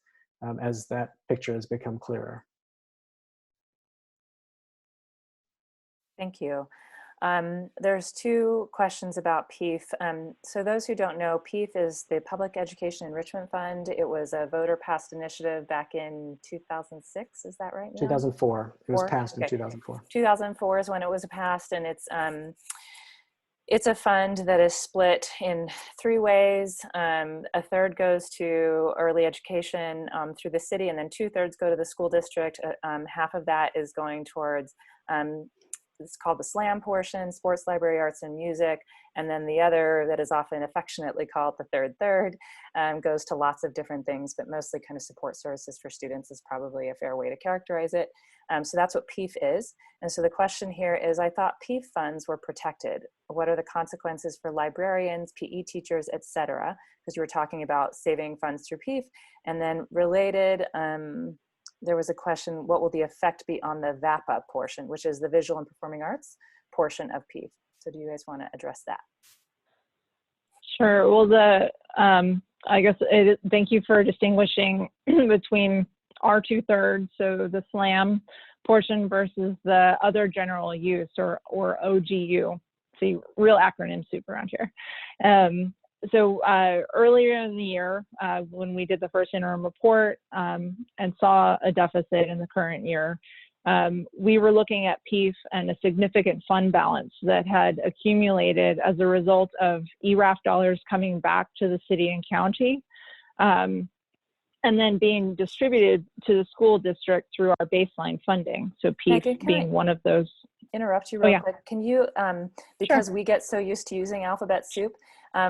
as that picture has become clearer. Thank you. There's 2 questions about PEEF. So those who don't know, PEEF is the Public Education Enrichment Fund. It was a voter-passed initiative back in 2006. Is that right? 2004. It was passed in 2004. 2004 is when it was passed, and it's a fund that is split in 3 ways. A third goes to early education through the city, and then 2/3 go to the school district. Half of that is going towards it's called the SLAM portion, sports, library, arts, and music. And then the other, that is often affectionately called the third, goes to lots of different things, but mostly kind of support services for students is probably a fair way to characterize it. So that's what PEEF is. And so the question here is, I thought PEEF funds were protected. What are the consequences for librarians, PE teachers, et cetera? Because you were talking about saving funds through PEEF. And then related, there was a question, what will the effect be on the VAPA portion, which is the visual and performing arts portion of PEEF? So do you guys want to address that? Sure. Well, I guess thank you for distinguishing between our 2/3, so the SLAM portion versus the other general use or OGU. See, real acronym soup around here. So earlier in the year, when we did the first interim report and saw a deficit in the current year, we were looking at PEEF and a significant fund balance that had accumulated as a result of ERAF dollars coming back to the city and county, and then being distributed to the school district through our baseline funding. So PEEF being one of those. interrupt you Oh, real yeah. quick? Can you, because we get so used to using alphabet soup,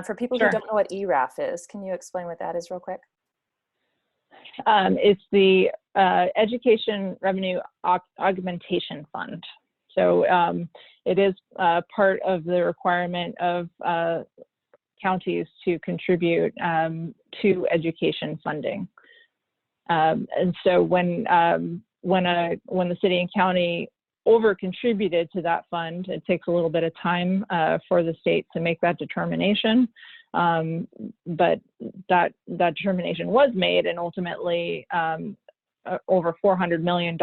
for people who Sure. don't know what ERAF is, can you explain what that is real quick? It's the Education Revenue Augmentation Fund. So it is part of the requirement of counties to contribute to education funding. And so when the city and county over contributed to that fund, it takes a little bit of time for the state to make that determination. But that determination was made, and ultimately over $400 million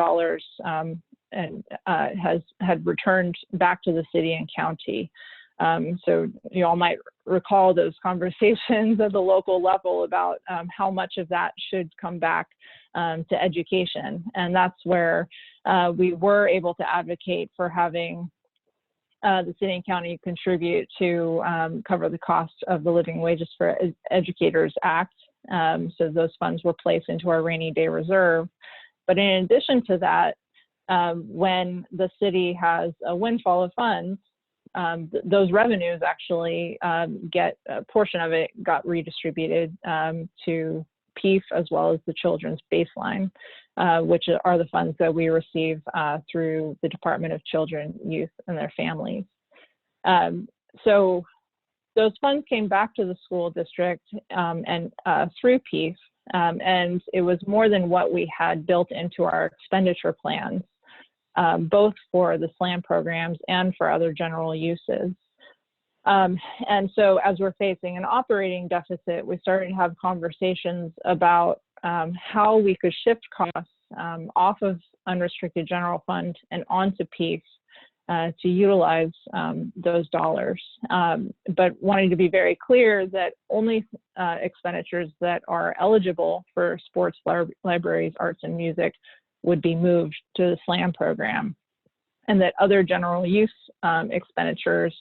had returned back to the city and county. So you all might recall those conversations at the local level about how much of that should come back to education. And that's where we were able to advocate for having the city and county contribute to cover the cost of the Living Wages for Educators Act. So those funds were placed into our rainy day reserve. But in addition to that, when the city has a windfall of funds, those revenues actually get a portion of it got redistributed to PEEF as well as the Children's Baseline, which are the funds that we receive through the Department of Children, Youth, and their families. So those funds came back to the school district and through PEEF, and it was more than what we had built into our expenditure plans, both for the SLAM programs and for other general uses. And so as we're facing an operating deficit, we started to have conversations about how we could shift costs off of unrestricted general fund and onto PEEF to utilize those dollars. But wanting to be very clear that only expenditures that are eligible for sports, libraries, arts, and music would be moved to the SLAM program, and that other general use expenditures,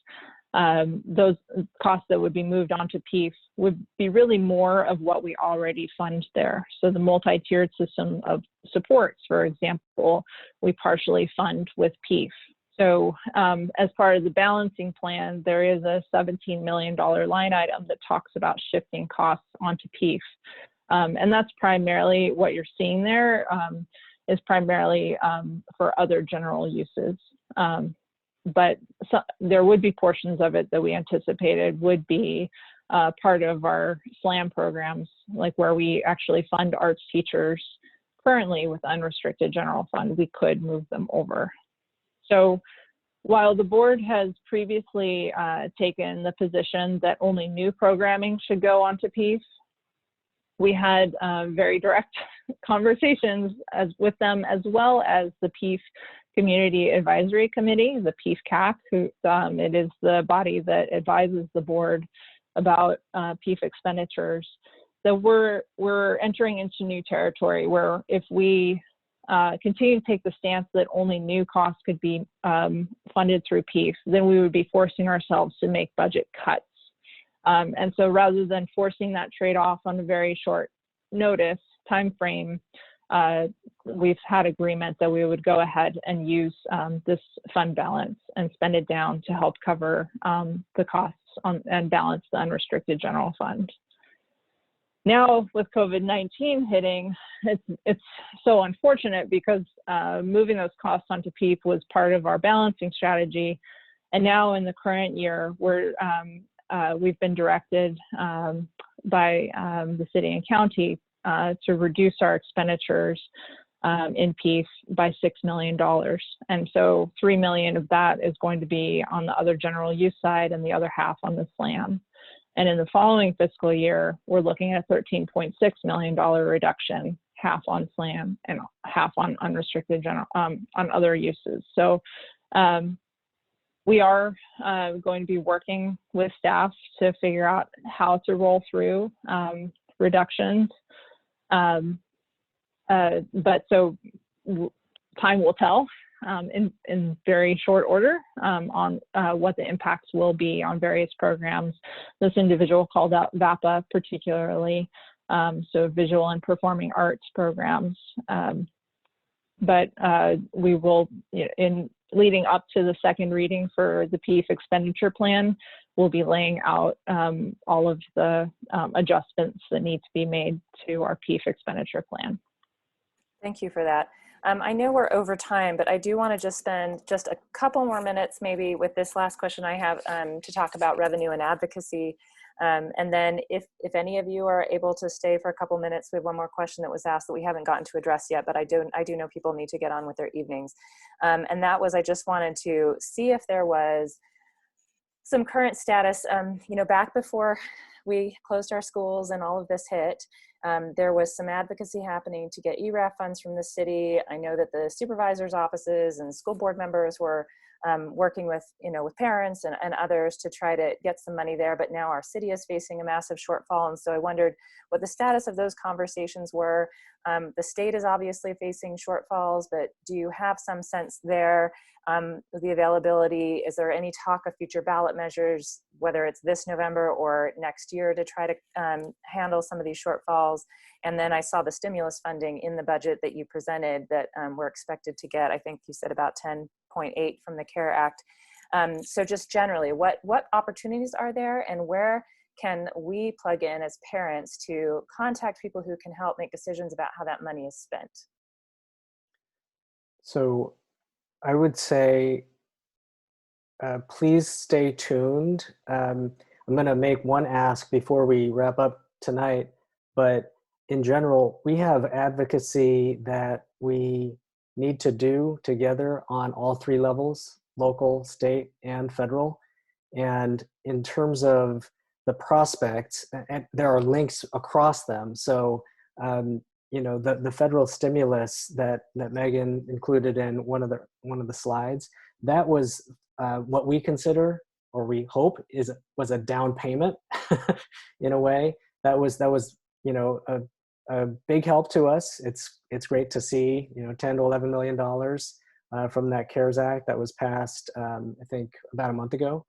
those costs that would be moved onto PEEF would be really more of what we already fund there. So the multi-tiered system of supports, for example, we partially fund with PEEF. So as part of the balancing plan, there is a $17 million line item that talks about shifting costs onto PEEF. And that's primarily what you're seeing there, is primarily for other general uses. But there would be portions of it that we anticipated would be part of our SLAM programs, like where we actually fund arts teachers currently with unrestricted general fund, we could move them over. So while the board has previously taken the position that only new programming should go onto PEEF, we had very direct conversations with them, as well as the PEEF Community Advisory Committee, the PEEF CAC, who it is the body that advises the board about PEEF expenditures. So we're entering into new territory where if we continue to take the stance that only new costs could be funded through PEEF, then we would be forcing ourselves to make budget cuts. And so rather than forcing that trade-off on a very short notice time frame, we've had agreement that we would go ahead and use this fund balance and spend it down to help cover the costs and balance the unrestricted general fund. Now with COVID-19 hitting, it's so unfortunate because moving those costs onto PEEF was part of our balancing strategy. And now in the current year, we've been directed by the city and county to reduce our expenditures in PEEF by $6 million. And so $3 million of that is going to be on the other general use side and the other half on the SLAM. And in the following fiscal year, we're looking at a $13.6 million reduction, half on SLAM and half on unrestricted general, on other uses. So we are going to be working with staff to figure out how to roll through reductions. But so time will tell in very short order on what the impacts will be on various programs. This individual called out VAPA particularly, so visual and performing arts programs. but we will, in leading up to the second reading for the PEEF expenditure plan, we'll be laying out all of the adjustments that need to be made to our PEEF expenditure plan. Thank you for that. I know we're over time, but I do want to just spend just a couple more minutes maybe with this last question I have to talk about revenue and advocacy. And then if any of you are able to stay for a couple minutes, we have one more question that was asked that we haven't gotten to address yet, but I do know people need to get on with their evenings. And that was, I just wanted to see if there was some current status. Back before we closed our schools and all of this hit, there was some advocacy happening to get ERAF funds from the city. I know that the supervisors' offices and school board members were working with, with parents and others to try to get some money there, but now our city is facing a massive shortfall. And so I wondered what the status of those conversations were. The state is obviously facing shortfalls, but do you have some sense there with the availability? Is there any talk of future ballot measures, whether it's this November or next year, to try to handle some of these shortfalls? And then I saw the stimulus funding in the budget that you presented that we're expected to get. I think you said about 10.8 from the CARE Act. So just generally, what opportunities are there, and where can we plug in as parents to contact people who can help make decisions about how that money is spent? So I would say, please stay tuned. I'm going to make one ask before we wrap up tonight, but in general, we have advocacy that we need to do together on all three levels: local, state, and federal. And in terms of the prospects, and there are links across them. So, the federal stimulus that Meghan included in one of the slides, that was what we consider, or we hope, was a down payment in a way. That was a big help to us. It's great to see, $10 to $11 million from that CARES Act that was passed, I think about a month ago.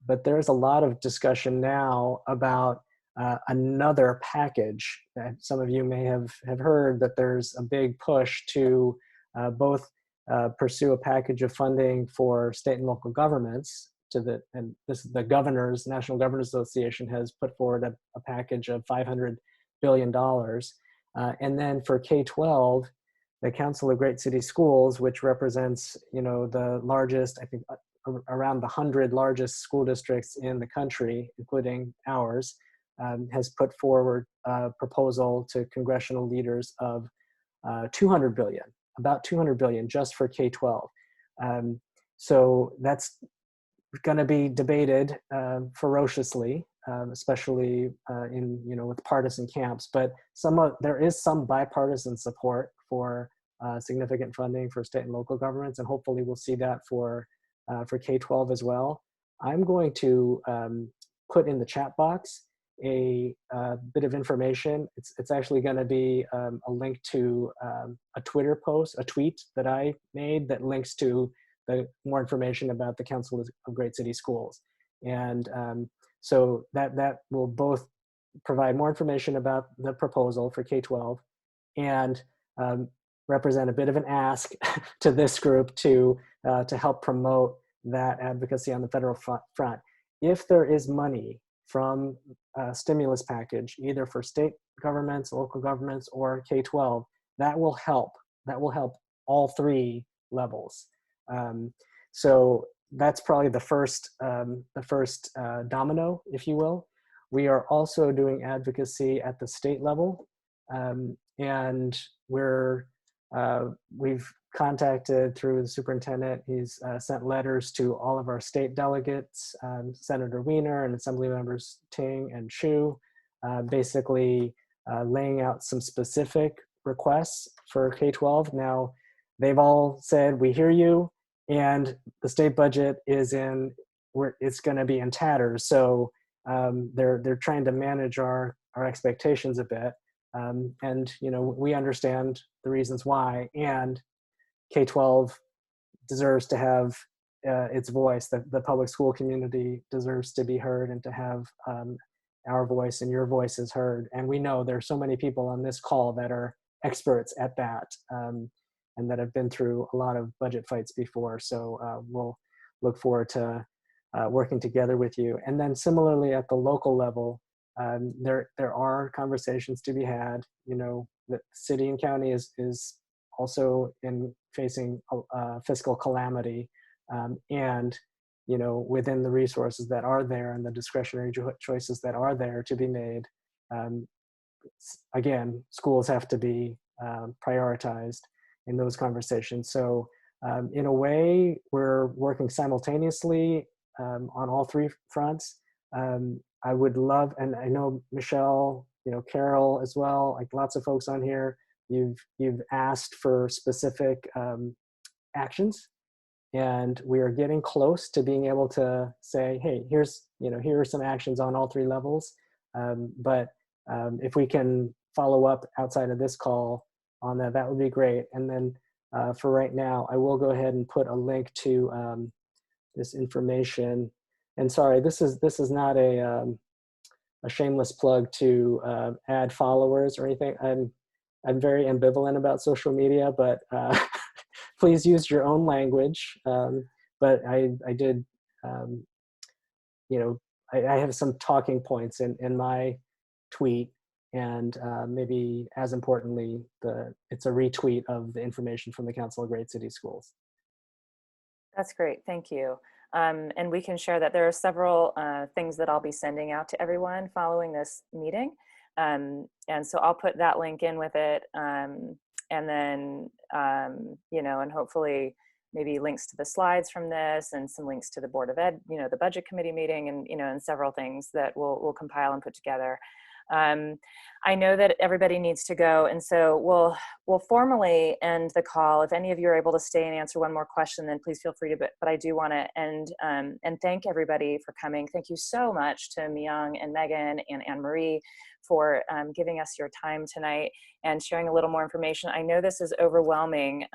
But there's a lot of discussion now about another package. Some of you may have heard that there's a big push to both pursue a package of funding for state and local governments. And this is the National Governors Association has put forward a package of $500 billion. And then for K-12, the Council of Great City Schools, which represents, the largest, I think, around the 100 largest school districts in the country, including ours, has put forward a proposal to congressional leaders of about $200 billion just for K-12. So that's going to be debated ferociously, especially with partisan camps. But there is some bipartisan support for significant funding for state and local governments, and hopefully we'll see that for K-12 as well. I'm going to put in the chat box a bit of information. It's actually going to be a link to a tweet that I made that links to more information about the Council of Great City Schools. And so that will both provide more information about the proposal for K-12 and represent a bit of an ask to this group to help promote that advocacy on the federal front. If there is money from a stimulus package, either for state governments, local governments, or K-12, that will help. That will help all three levels. So that's probably the first domino, if you will. We are also doing advocacy at the state level, and we've contacted through the superintendent. He's sent letters to all of our state delegates, Senator Wiener and Assembly members Ting and Chu, basically laying out some specific requests for K-12. Now, they've all said, we hear you, and the state budget is it's going to be in tatters. So they're trying to manage our expectations a bit. And we understand the reasons why, and K-12 deserves to have its voice. The public school community deserves to be heard and to have our voice and your voices heard. And we know there are so many people on this call that are experts at that. and that have been through a lot of budget fights before. So we'll look forward to working together with you. And then similarly at the local level, there are conversations to be had. You know, the city and county is also facing fiscal calamity, and you know, within the resources that are there and the discretionary choices that are there to be made, again, schools have to be prioritized in those conversations. So in a way, we're working simultaneously on all three fronts. I would love, and I know Michelle, you know, Carol as well, like lots of folks on here, you've asked for specific actions, and we are getting close to being able to say, hey, here are some actions on all three levels. But if we can follow up outside of this call on that, that would be great. And then for right now, I will go ahead and put a link to this information. And sorry, this is not a shameless plug to add followers or anything. I'm very ambivalent about social media, but please use your own language. But I did, you know, I have some talking points in my tweet, and maybe as importantly, it's a retweet of the information from the Council of Great City Schools. That's great, thank you. And we can share that there are several things that I'll be sending out to everyone following this meeting. And so I'll put that link in with it. And then, you know, and hopefully maybe links to the slides from this and some links to the Board of Ed, you know, the Budget Committee meeting, and, you know, and several things that we'll compile and put together. I know that everybody needs to go, and so we'll formally end the call. If any of you are able to stay and answer one more question, then please feel free to, but I do want to end and thank everybody for coming. Thank you so much to Myong and Meghan and Anne-Marie for giving us your time tonight and sharing a little more information. I know this is overwhelming.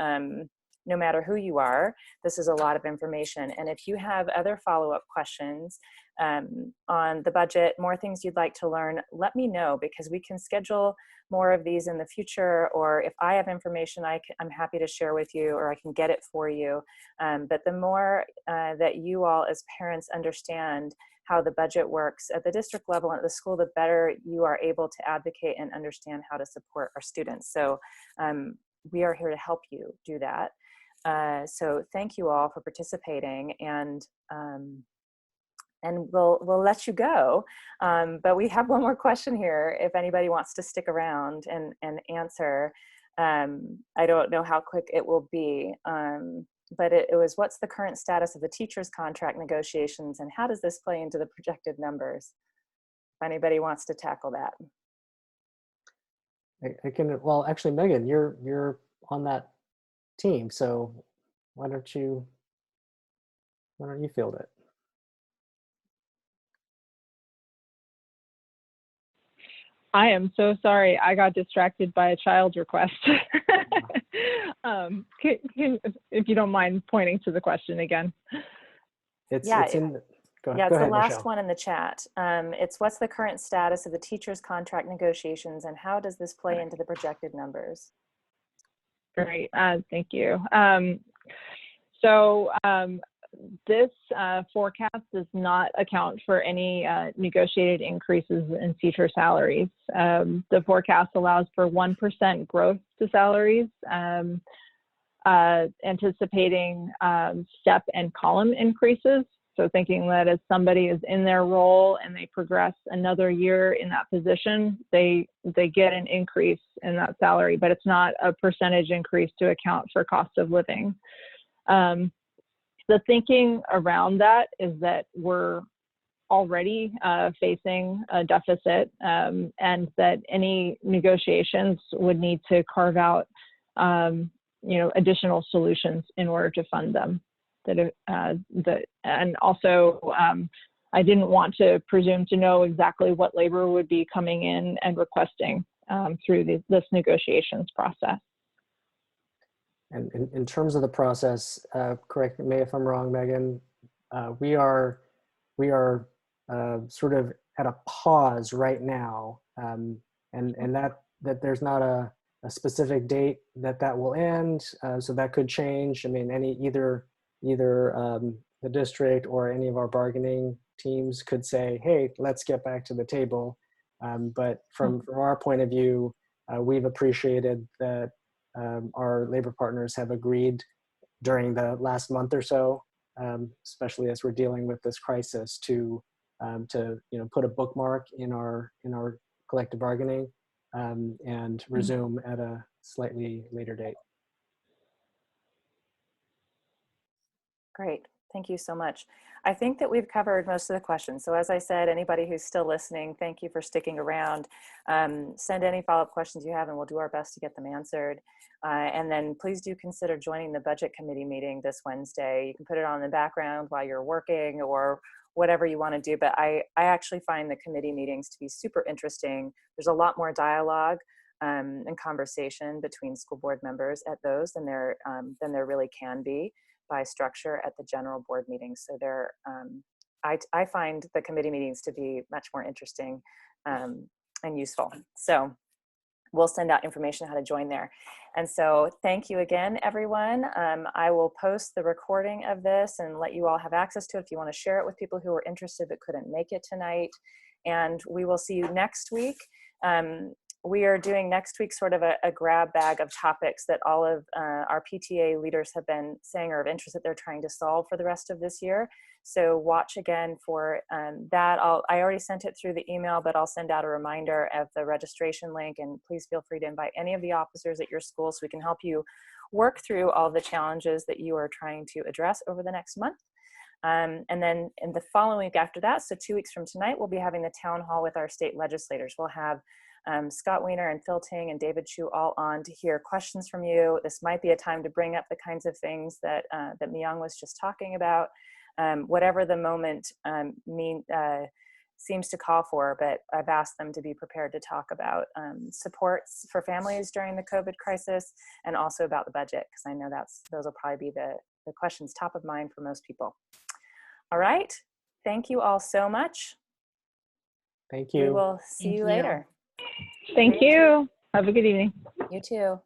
No matter who you are, this is a lot of information. And if you have other follow-up questions on the budget, more things you'd like to learn, let me know, because we can schedule more of these in the future, or if I have information I'm happy to share with you, or I can get it for you. But the more that you all as parents understand how the budget works at the district level and at the school, the better you are able to advocate and understand how to support our students. So we are here to help you do that. So thank you all for participating, and we'll let you go. But we have one more question here if anybody wants to stick around and answer. I don't know how quick it will be, but it was, what's the current status of the teachers' contract negotiations, and how does this play into the projected numbers? If anybody wants to tackle that. I can, well, actually, Meghan, you're on that team, so why don't you field it? I am so sorry. I got distracted by a child's request. If you don't mind pointing to the question again. It's Yeah, in. Go it's ahead, the last Michelle. one in the chat. It's, what's the current status of the teachers' contract negotiations, and how does this play into the projected numbers? Great, thank you. So this forecast does not account for any negotiated increases in teacher salaries. The forecast allows for 1% growth to salaries, anticipating step and column increases. So thinking that as somebody is in their role and they progress another year in that position, they get an increase in that salary, but it's not a percentage increase to account for cost of living. The thinking around that is that we're already facing a deficit, and that any negotiations would need to carve out, you know, additional solutions in order to fund them. And also, I didn't want to presume to know exactly what labor would be coming in and requesting through this negotiations process. And in terms of the process, correct me if I'm wrong, Meghan, we are sort of at a pause right now, and that there's not a a specific date that will end. So that could change. I mean, either the district or any of our bargaining teams could say, hey, let's get back to the table. But from our point of view, we've appreciated that our labor partners have agreed during the last month or so, especially as we're dealing with this crisis, to put a bookmark in our collective bargaining and resume at a slightly later date. Great. Thank you so much. I think that we've covered most of the questions. So as I said, anybody who's still listening, thank you for sticking around. Send any follow-up questions you have and we'll do our best to get them answered. And then please do consider joining the budget committee meeting this Wednesday. You can put it on in the background while you're working or whatever you want to do. But I actually find the committee meetings to be super interesting. There's a lot more dialogue and conversation between school board members at those than there really can be by structure at the general board meetings. So I find the committee meetings to be much more interesting and useful. So we'll send out information how to join there. And so thank you again, everyone. I will post the recording of this and let you all have access to it if you want to share it with people who are interested but couldn't make it tonight. And we will see you next week. We are doing next week sort of a grab bag of topics that all of our PTA leaders have been saying are of interest that they're trying to solve for the rest of this year. So watch again for that. I already sent it through the email, but I'll send out a reminder of the registration link, and please feel free to invite any of the officers at your school so we can help you work through all the challenges that you are trying to address over the next month. And then in the following week after that, so 2 weeks from tonight, we'll be having the town hall with our state legislators. We'll have Scott Wiener and Phil Ting and David Chu all on to hear questions from you. This might be a time to bring up the kinds of things that Myong was just talking about, whatever the moment seems to call for, but I've asked them to be prepared to talk about supports for families during the COVID crisis and also about the budget, because I know those will probably be the questions top of mind for most people. All right, thank you all so much. Thank you. We will see you later. Thank you. Have a good evening. You too.